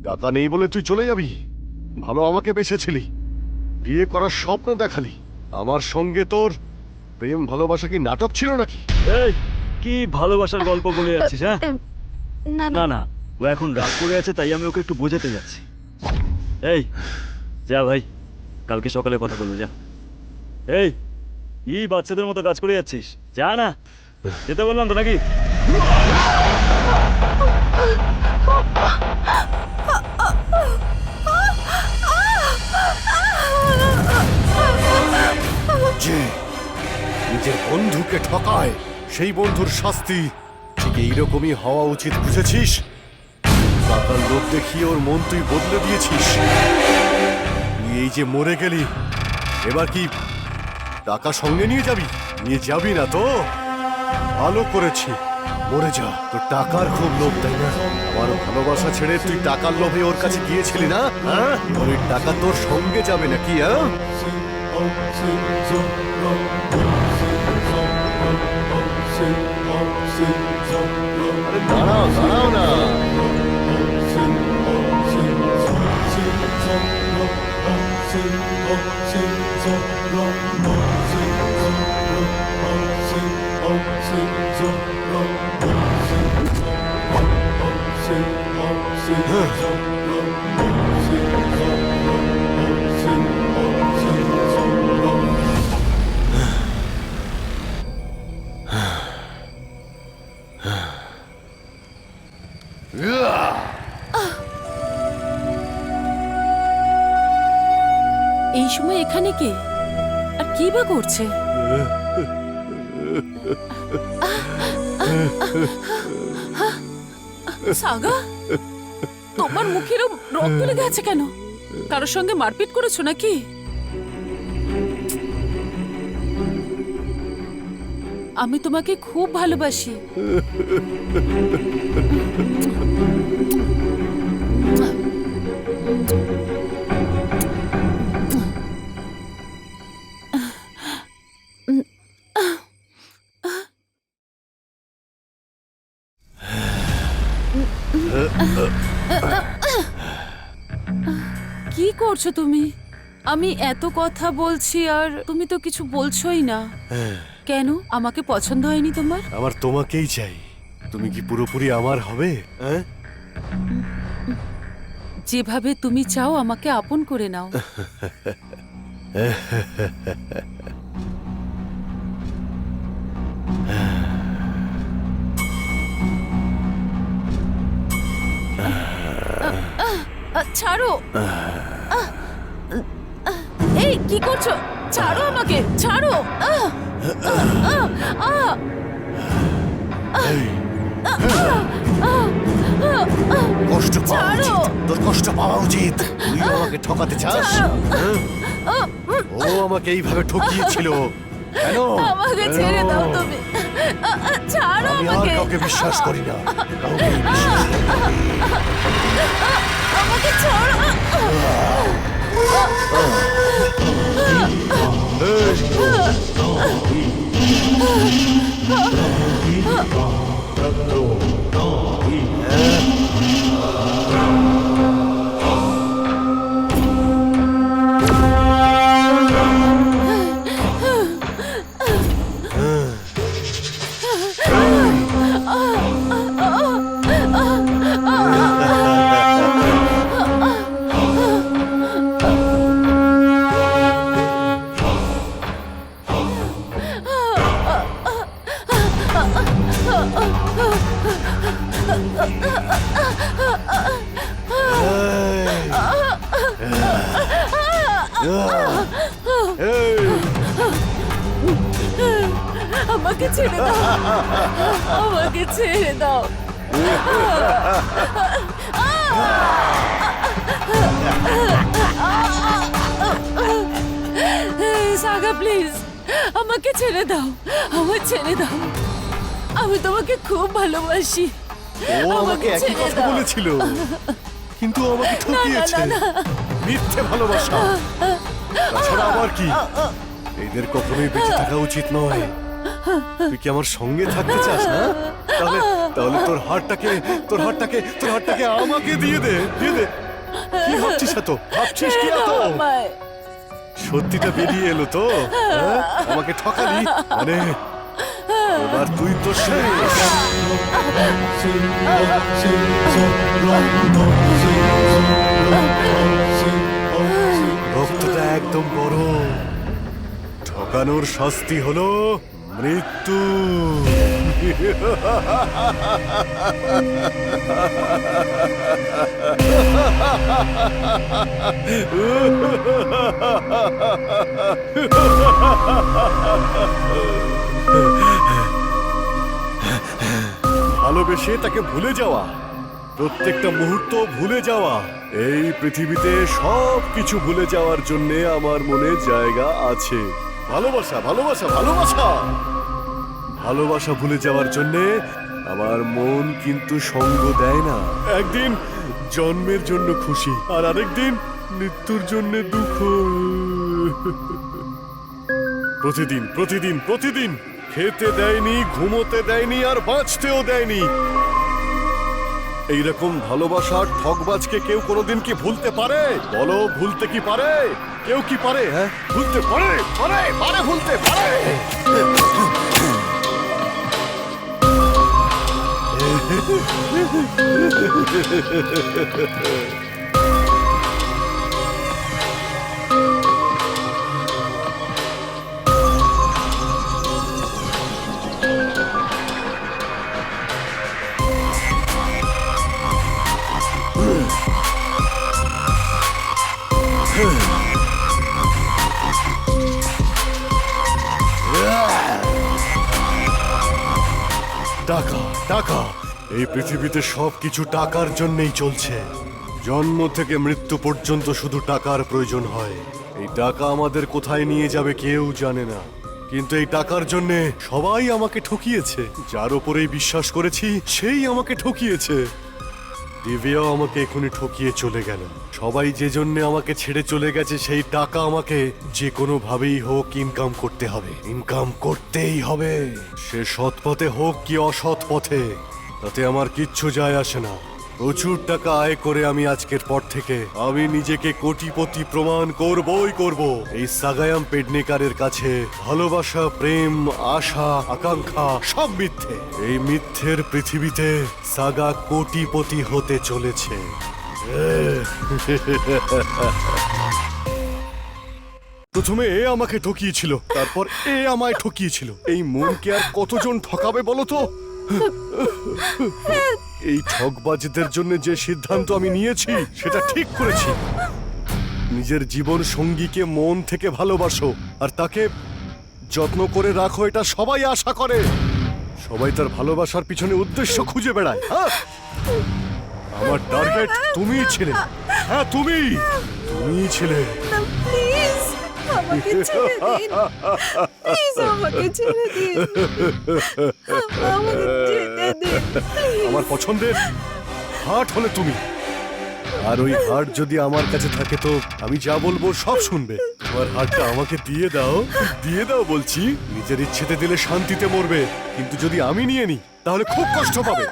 [SPEAKER 5] টাকা নেই বলে তুই চলে যাবি? ভালো আমাকে বেঁচেছিলি, বিয়ে করার স্বপ্ন দেখালি। আমার সঙ্গে তোর প্রেম ভালোবাসা কি নাটক ছিল নাকি?
[SPEAKER 6] এই, কি ভালোবাসার গল্প বলে যাচ্ছিস? হ্যাঁ,
[SPEAKER 1] না
[SPEAKER 6] না না, ও এখন রাগ করে আছে, তাই আমি ওকে একটু বোঝাতে যাচ্ছি। এই যা ভাই, কালকে সকালে কথা বলবো, যা। এই, কি বাচ্চাদের মতো কাজ করে যাচ্ছিস? যা না, যেতে বললাম তো নাকি?
[SPEAKER 5] যে নিজের বন্ধুকে ঠকায়, সেই বন্ধুর শাস্তি ঠিক এইরকমই হওয়া উচিত, বুঝেছিস? টাকার লোভ দেখিয়ে ওর মন তুই বদলে দিয়েছিস। তুই এই যে মরে গেলি, এবার কি টাকা সঙ্গে নিয়ে যাবি? নিয়ে যাবি না তো? ভালো করেছি, মরে যা। তোর টাকার খুব লোভ, তাই না? আমার ভালোবাসা ছেড়ে তুই টাকার লোভে ওর কাছে গিয়েছিলি না? হ্যাঁ, ওই টাকা তোর সঙ্গে যাবে নাকি? হ্যাঁ, আরে দাঁড়াও দাঁড়াও না।
[SPEAKER 3] এই সময় এখানে কে আর কি বা করছে? সাগা, তোমার মুখেরও রক্ত লেগে আছে কেন? কারোর সঙ্গে মারপিট করেছো নাকি? আমি তোমাকে খুব ভালোবাসি। কি করছো তুমি? আমি এত কথা বলছি আর তুমি তো কিছু বলছোই না। কেন? আমাকে পছন্দ হয়নি তোমার?
[SPEAKER 5] আমার তোমাকেই চাই। তুমি কি পুরোপুরি আমার হবে? হ্যাঁ?
[SPEAKER 3] যেভাবে তুমি চাও আমাকে আপন করে নাও। ছাড়ো। এই কি করছো? ছাড়ো আমাকে, ছাড়ো।
[SPEAKER 5] কষ্ট পাওয়া
[SPEAKER 3] ছাড়ো।
[SPEAKER 5] উচিত। তোর কষ্ট পাওয়া উচিত। তুই আমাকে ঠকাতে চাস? হ্যাঁ? ও আমাকে এইভাবে ঠকিয়েছিল। কেন?
[SPEAKER 3] আমাকে ছেড়ে দাও তুমি। ছাড়ো
[SPEAKER 5] আমি আর
[SPEAKER 3] আমাকে।
[SPEAKER 5] কাউকে বিশ্বাস করি না। কাউকেই বিশ্বাস করি না।
[SPEAKER 3] আমাকে ছাড়ো। আমাকে ছেড়ে দাও। আমাকে ছেড়ে দাও। সাগা প্লিজ আমাকে ছেড়ে দাও। আমার ছেড়ে দাও। আমি তোমাকে খুব ভালোবাসি।
[SPEAKER 5] ও আমাকে একই
[SPEAKER 3] ছেড়ে
[SPEAKER 5] কথা
[SPEAKER 3] দাও।
[SPEAKER 5] বলেছিল, কিন্তু ও আমাকে ঠকিয়েছে। মিথ্যে ভালোবাসা। তাছাড়া আবার কি? এদের কখনোই বেঁচে থাকা উচিত নয়। তুই কি আমার সঙ্গে থাকতে চাস? না তাহলে তাহলে তোর হাতটাকে আমাকে দিয়ে দে। কি ভাবছিস এত? ভাবছিস কি এত?
[SPEAKER 3] আমায়।
[SPEAKER 5] সত্যিটা বেরিয়ে এলো তো? হ্যাঁ? আমাকে ঠকালি মানে এবার তুই তো শেষ। রক্তটা একদম গরম। ঠকানোর শাস্তি হলো মৃত্যু। ভালোবেসে তাকে ভুলে যাওয়া, প্রত্যেকটা মুহূর্ত ভুলে যাওয়া, এই পৃথিবীতে সব কিছু ভুলে যাওয়ার জন্য আমার মনে জায়গা আছে। ভালোবাসা ভালোবাসা ভালোবাসা ভালোবাসা ভুলে যাওয়ার জন্য আমার মন কিন্তু সঙ্গ দেয় না। একদিন জন্মের জন্য খুশি আর আরেকদিন মৃত্যুর জন্য দুঃখ। প্রতিদিন প্রতিদিন প্রতিদিন খেতে দেয়নি, ঘুমোতে দেয়নি, আর বাঁচতেও দেয়নি। এইরকম ভালোবাসার ঠকবাজকে কেউ কোনোদিন কি ভুলতে পারে? বলো, ভুলতে কি পারে? কেউ কি পারে? হ্যাঁ, ভুলতে পারে? পারে পারে ভুলতে পারে। টাকা টাকা, এই পৃথিবীতে সবকিছু টাকার জন্যই চলছে। জন্ম থেকে মৃত্যু পর্যন্ত শুধু টাকার প্রয়োজন হয়। এই টাকা আমাদের কোথায় নিয়ে যাবে কেউ জানে না, কিন্তু এই টাকার জন্যে সবাই আমাকে ঠকিয়েছে। যার উপরেই বিশ্বাস করেছি সেই আমাকে ঠকিয়েছে। দিব্যাও আমাকে এখনই ঠকিয়ে চলে গেল। সবাই যে জন্য আমাকে ছেড়ে চলে গেছে, সেই টাকা আমাকে যে কোনো ভাবেই হোক ইনকাম করতে হবে, ইনকাম করতেই হবে। সে সৎ পথে হোক কি অসৎ পথে, তাতে আমার কিচ্ছু যায় আসে না। প্রচুর টাকা আয় করে আমি আজকের পর থেকে আমি নিজেকে কোটিপতি প্রমাণ করবই করব। এই সাগায়াম পেডনেকারের কাছে ভালোবাসা, প্রেম, আশা, আকাঙ্ক্ষা সব মিথ্যে। এই মিথ্যের পৃথিবীতে সাগা কোটিপতি হতে চলেছে। প্রথমে এ আমাকে ঠকিয়েছিল, তারপর এ আমায় ঠকিয়েছিল। এই মনকে আর কতজন ঠকাবে বলো তো? এই ঠকবাজদের জন্য যে সিদ্ধান্ত আমি নিয়েছি সেটা ঠিক করেছি। নিজের জীবন সঙ্গীকে মন থেকে ভালোবাসো আর তাকে যত্ন করে রাখো, এটা সবাই আশা করে। সবাই তার ভালোবাসার পিছনে উদ্দেশ্য খুঁজে বেড়ায়। হ্যাঁ, আমার টার্গেট তুমিই ছিলে। হ্যাঁ, তুমিই ছিলে।
[SPEAKER 1] প্লিজ আমাকে ছেড়ে দিন, প্লিজ আমাকে ছেড়ে দিন, আমাকে যেতে দিন।
[SPEAKER 5] আমার পছন্দের হার্ট হলে তুমি, আর ওই হার্ট যদি আমার কাছে থাকে তো আমি যা বলবো সব শুনবে। তোমার হার্টটা আমাকে দিয়ে দাও, দিয়ে দাও বলছি। নিজের ইচ্ছেতে দিলে শান্তিতে মরবে, কিন্তু যদি আমি নিয়ে নিই তাহলে খুব কষ্ট পাবে।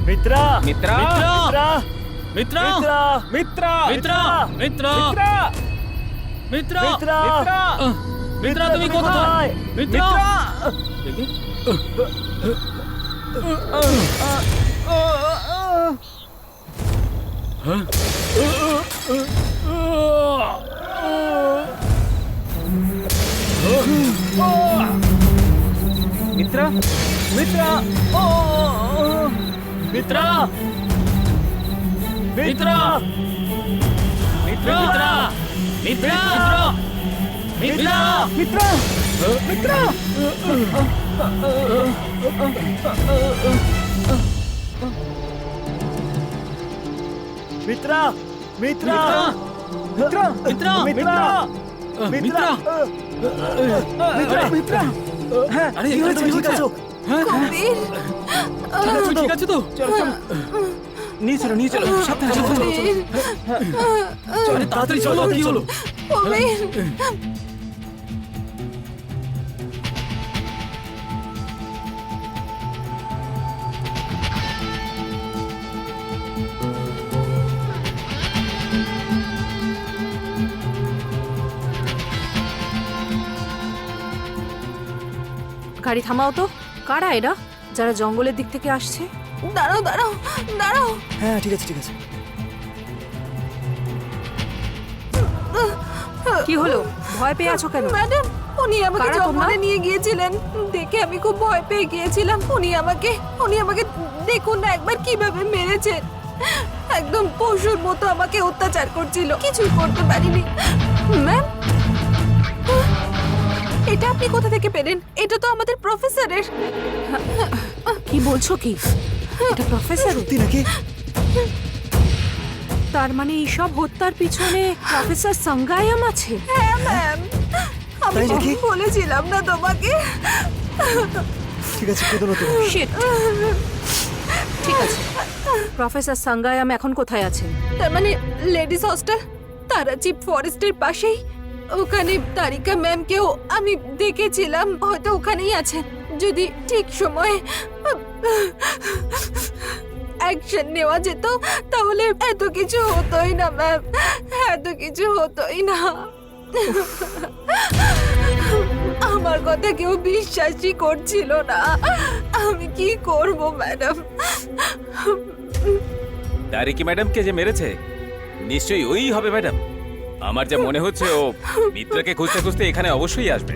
[SPEAKER 6] মিত্রা
[SPEAKER 9] মিত্রা
[SPEAKER 6] মিত্রা
[SPEAKER 8] মিত্রা
[SPEAKER 6] মিত্রা
[SPEAKER 8] মিত্রা মিত্রা
[SPEAKER 6] মিত্রা
[SPEAKER 8] মিত্রা মিত্রা তুমি কোথায়? মিত্রা দেখি।
[SPEAKER 9] মিত্রা
[SPEAKER 6] মিত্রা
[SPEAKER 8] মিত্রা মিত্রা মিত্রা মিত্রা মিত্রা
[SPEAKER 6] মিত্রা মিত্রা মিত্রা মিত্রা মিত্রা
[SPEAKER 8] মিত্রা
[SPEAKER 6] মিত্রা
[SPEAKER 8] মিত্রা
[SPEAKER 6] মিত্রা মিত্রা হ্যাঁ
[SPEAKER 8] আরে
[SPEAKER 6] কি হয়েছে? ঠিক আছো?
[SPEAKER 1] কবির,
[SPEAKER 8] ঠিক আছে তো?
[SPEAKER 6] নিয়ে চলো সাবধানে সাবধানে
[SPEAKER 1] কবির,
[SPEAKER 8] আরে তাড়াতাড়ি চলো, কি হলো?
[SPEAKER 1] কবির।
[SPEAKER 2] গাড়ি থামাও তো। কারা এরা যারা জঙ্গলের দিক থেকে আসছে?
[SPEAKER 1] দাঁড়াও দাঁড়াও দাঁড়াও।
[SPEAKER 6] হ্যাঁ ঠিক আছে ঠিক আছে।
[SPEAKER 2] কি হলো, ভয় পেয়ে আছো কেন?
[SPEAKER 1] ম্যাডাম, উনি আমাকে
[SPEAKER 2] কারা তোমরা?
[SPEAKER 1] জঙ্গলে নিয়ে গিয়েছিলেন, দেখে আমি খুব ভয় পেয়ে গিয়েছিলাম। উনি আমাকে দেখুন না একবার কিভাবে মেরেছেন। একদম পশুর মতো আমাকে অত্যাচার করছিল, কিছুই করতে পারিনি। ম্যাম, এটা আপনি কোথা থেকে পেলেন? এটা তো আমাদের প্রফেসরের।
[SPEAKER 2] কি বলছো কি? এটা প্রফেসর?
[SPEAKER 6] সত্যি নাকি?
[SPEAKER 2] তার মানে এইসব হত্যার পিছনে প্রফেসর সাঙ্গায়াম আছে?
[SPEAKER 1] হ্যাঁ ম্যাম, আমি
[SPEAKER 6] তাই নাকি?
[SPEAKER 1] বলেছিলাম না তোমাকে।
[SPEAKER 6] ঠিক আছে, কেঁদো না তো।
[SPEAKER 2] Shit! ঠিক আছে, প্রফেসর সাঙ্গায়াম এখন কোথায় আছেন?
[SPEAKER 1] তার মানে লেডিস হস্টেল, তারাচি ফরেস্টের পাশেই। ওখানে তারিকা ম্যামকেও আমি দেখেছিলাম, হয়তো ওখানেই আছে। যদি ঠিক সময়ে অ্যাকশন নেওয়া যেত তাহলে এত কিছু হতোই না ম্যাম, এত কিছু হতোই না। আমার কথা কেউ বিশ্বাসই করছিল না। আমি কি করব ম্যাডাম?
[SPEAKER 9] তারিকি ম্যাডামকে যে মেরেছে নিশ্চয়ই ওই হবে ম্যাডাম। আমার যা মনে হচ্ছে ও মিত্রাকে খুঁজতে খুঁজতে এখানে অবশ্যই আসবে।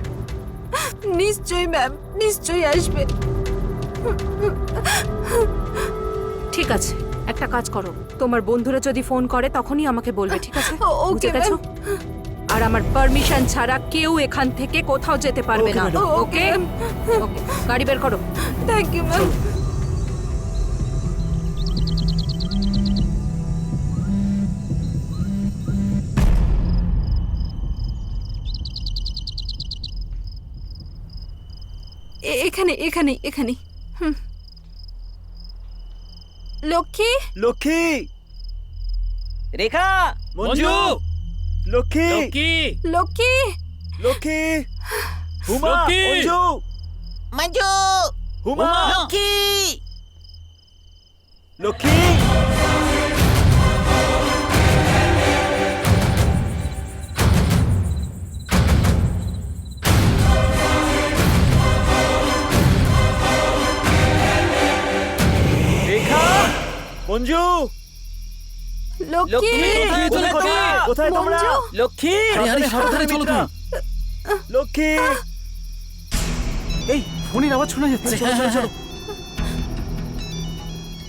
[SPEAKER 1] নিশ্চয়ই ম্যাম, নিশ্চয়ই আসবে।
[SPEAKER 2] ঠিক আছে, একটা কাজ করো, তোমার বন্ধুরা যদি ফোন করে তখনই আমাকে বলবে, ঠিক আছে?
[SPEAKER 1] ওকে
[SPEAKER 2] বুঝে গেছো? আর আমার পারমিশন ছাড়া কেউ এখান থেকে কোথাও যেতে পারবে না। ওকে, ওকে, গাড়ি বের করো।
[SPEAKER 1] Thank you ma'am. এখানে এখানে এখানে। লক্ষ্মী,
[SPEAKER 6] লক্ষ্মী,
[SPEAKER 9] রেখা,
[SPEAKER 8] মঞ্জু,
[SPEAKER 6] লক্ষ্মী,
[SPEAKER 8] লক্ষ্মী,
[SPEAKER 1] লক্ষ্মী,
[SPEAKER 6] লক্ষ্মী, হুমা,
[SPEAKER 8] লক্ষ্মী!
[SPEAKER 6] মঞ্জু,
[SPEAKER 9] মঞ্জু,
[SPEAKER 6] হুমা,
[SPEAKER 9] লক্ষ্মী।
[SPEAKER 6] লক্ষ্মী, রেখা, মঞ্জু,
[SPEAKER 1] লক্ষ্মী,
[SPEAKER 8] কোথায়,
[SPEAKER 6] কোথায়, কোথায় তোমরা?
[SPEAKER 1] মঞ্জু,
[SPEAKER 9] লক্ষ্মী,
[SPEAKER 8] আরে সাবধানে চলো তুমি।
[SPEAKER 6] লক্ষ্মী,
[SPEAKER 8] এই ফোনের আওয়াজ শোনা যাচ্ছে।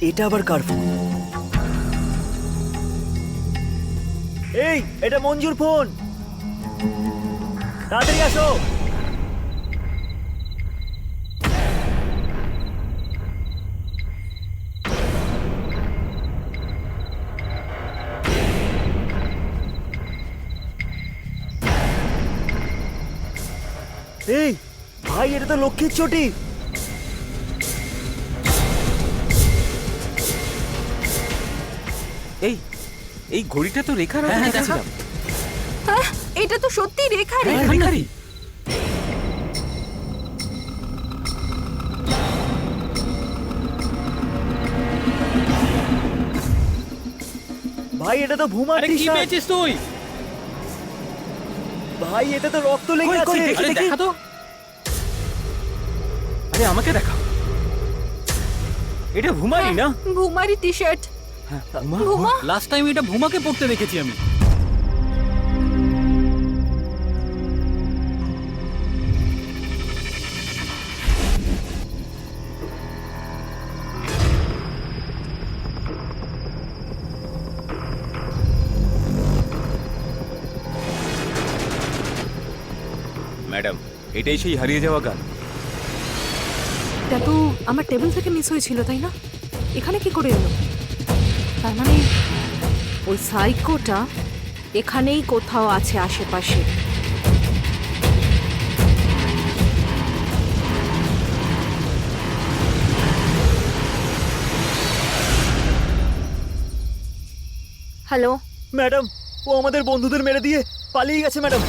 [SPEAKER 6] এটা আবার কার ফোন? এই, এটা মঞ্জুর ফোন। তাড়াতাড়ি আসো। এই ভাই, এটা তো লক্ষ্মীর চটি।
[SPEAKER 9] এই এই ঘড়িটা তো রেখার হাতে
[SPEAKER 8] হ্যাঁ,
[SPEAKER 9] দেখেছিলাম।
[SPEAKER 1] হ্যাঁ, এটা তো সত্যি রেখা রে।
[SPEAKER 8] রেখারি।
[SPEAKER 6] ভাই, এটা তো ভুমার
[SPEAKER 8] আরে কি
[SPEAKER 6] টি-শার্ট।
[SPEAKER 8] পেয়েছিস তুই?
[SPEAKER 6] ভাই, এটা তো রক্ত লেগে
[SPEAKER 9] কই, কই,
[SPEAKER 6] আছে।
[SPEAKER 9] দেখি,
[SPEAKER 8] আরে দেখা তো।
[SPEAKER 9] আরে আমাকে দেখা, এটা ভুমারি না?
[SPEAKER 1] ভুমারি T shirt. Bavuma,
[SPEAKER 8] last time এটা ভুমাকে পড়তে দেখেছি আমি।
[SPEAKER 9] ম্যাডাম, এটাই সেই হারিয়ে যাওয়া গান।
[SPEAKER 2] এটা তো আমার টেবিল থেকে মিস হয়েছিল, তাই না? এখানে কি করে এলো? তার মানে ওই সাইকোটা এখানেই কোথাও আছে আশেপাশে। হ্যালো,
[SPEAKER 6] ম্যাডাম, ও আমাদের বন্ধুদের মেরে দিয়ে পালিয়ে গেছে ম্যাডাম।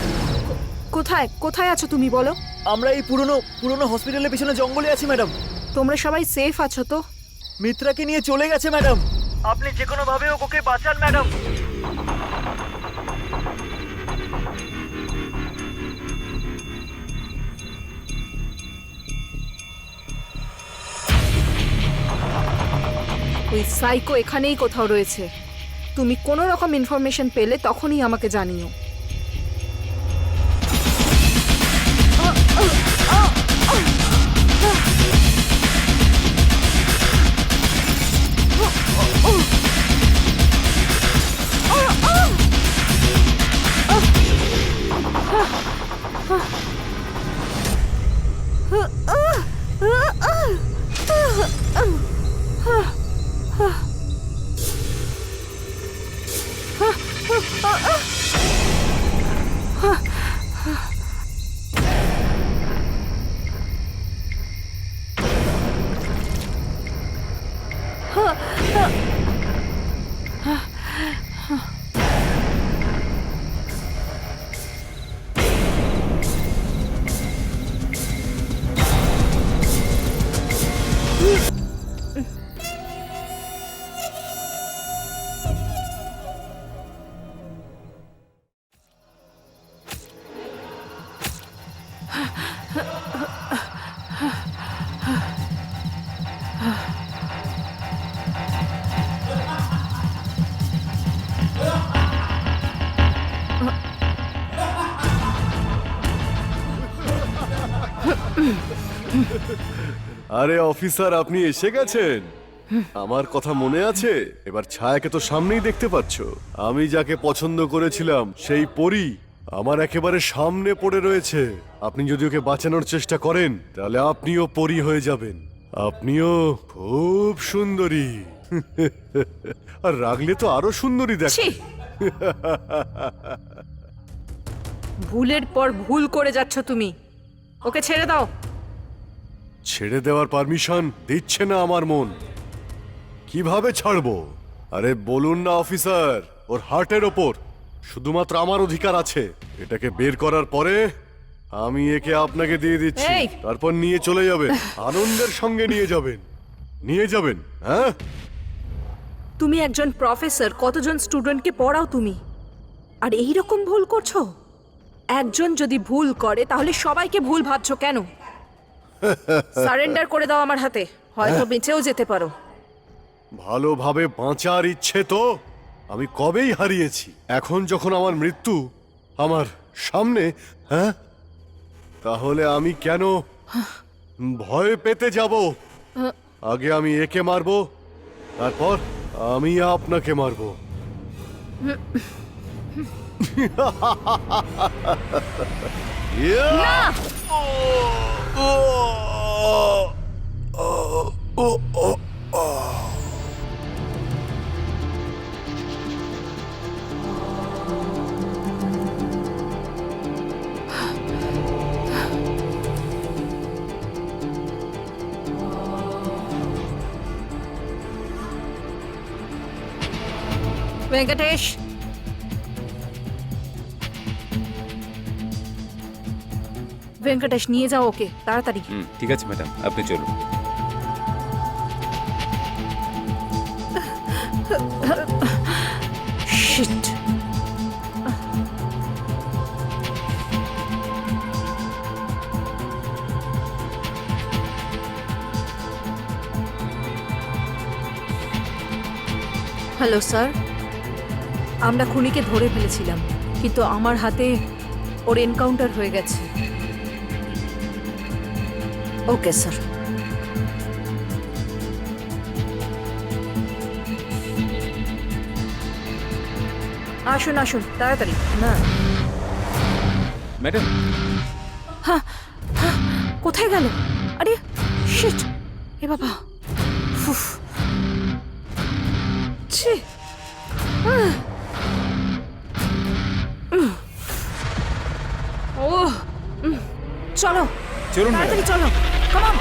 [SPEAKER 2] কোথায় কোথায় আছো তুমি বলো?
[SPEAKER 6] আমরা এই পুরনো হসপিটালের পিছনে জঙ্গলে আছি ম্যাডাম।
[SPEAKER 2] তোমরা সবাই সেফ আছো তো?
[SPEAKER 6] মিত্রাকে নিয়ে চলে গেছে ম্যাডাম। আপনি যে কোনো ভাবে ওকে বাঁচান ম্যাডাম।
[SPEAKER 2] ওই সাইকো এখানেই কোথাও রয়েছে। তুমি কোনো রকম ইনফরমেশন পেলে তখনই আমাকে জানিও।
[SPEAKER 5] আরে অফিসার, আপনি এসে গেছেন। আমার কথা মনে আছে? এবার ছায়াকে তো সামনেই দেখতে পাচ্ছ। আমি যাকে পছন্দ করেছিলাম সেই পরী আমার একেবারে সামনে পড়ে রয়েছে। আপনি যদি ওকে বাঁচানোর চেষ্টা করেন তাহলে আপনিও পরী হয়ে যাবেন। আপনিও খুব সুন্দরী। আর রাগলে তো আরো সুন্দরী
[SPEAKER 2] ছি!
[SPEAKER 5] দেখে।
[SPEAKER 2] ভুলের পর ভুল করে যাচ্ছ তুমি। ওকে ছেড়ে দাও।
[SPEAKER 5] ছেড়ে দেওয়ার পারমিশন দিচ্ছে না আমার মন। কিভাবে ছাড়বো? আরে বলুন না অফিসার, ওর হার্টের ওপর শুধুমাত্র আমার অধিকার আছে। এটাকে বের করার পরে আমি একে আপনাকে দিয়ে দিচ্ছি।
[SPEAKER 2] এই!
[SPEAKER 5] তারপর নিয়ে চলে যাবেন, আনন্দের সঙ্গে নিয়ে যাবেন। নিয়ে যাবেন, হ্যাঁ?
[SPEAKER 2] তুমি একজন প্রফেসর, কতজন স্টুডেন্টকে পড়াও তুমি, আর এই রকম ভুল করছো? একজন যদি ভুল করে তাহলে সবাইকে ভুল ভাবছো কেন? সারেন্ডার করে দাও আমার হাতে, হয়তো বেঁচেও যেতে পারো।
[SPEAKER 5] ভালোভাবে বাঁচার ইচ্ছে তো আমি কবেই হারিয়েছি। এখন যখন আমার মৃত্যু আমার সামনে, হ্যাঁ, তাহলে আমি কেন ভয় পেতে যাব? আগে আমি একে মারবো, তারপর আমি আপনাকে মারবো। ইয়া!
[SPEAKER 2] ভেঙ্কটেশ, ভেঙ্কটেশ নিয়ে যাও ওকে তাড়াতাড়ি।
[SPEAKER 9] ঠিক আছে ম্যাডাম, আপনি চলুন।
[SPEAKER 2] শিট! হ্যালো স্যার, আমরা খুনিকে ধরে ফেলেছিলাম, কিন্তু আমার হাতে ওর এনকাউন্টার হয়ে গেছে। Okay sir. আসুন আসুন তাড়াতাড়ি। না,
[SPEAKER 9] ম্যাডাম,
[SPEAKER 2] কোথায় গেল? আরে শিট! এ বাবা! উফ! ছি! ও চলো
[SPEAKER 9] চলুন
[SPEAKER 2] তাড়াতাড়ি চলো, কাম অন।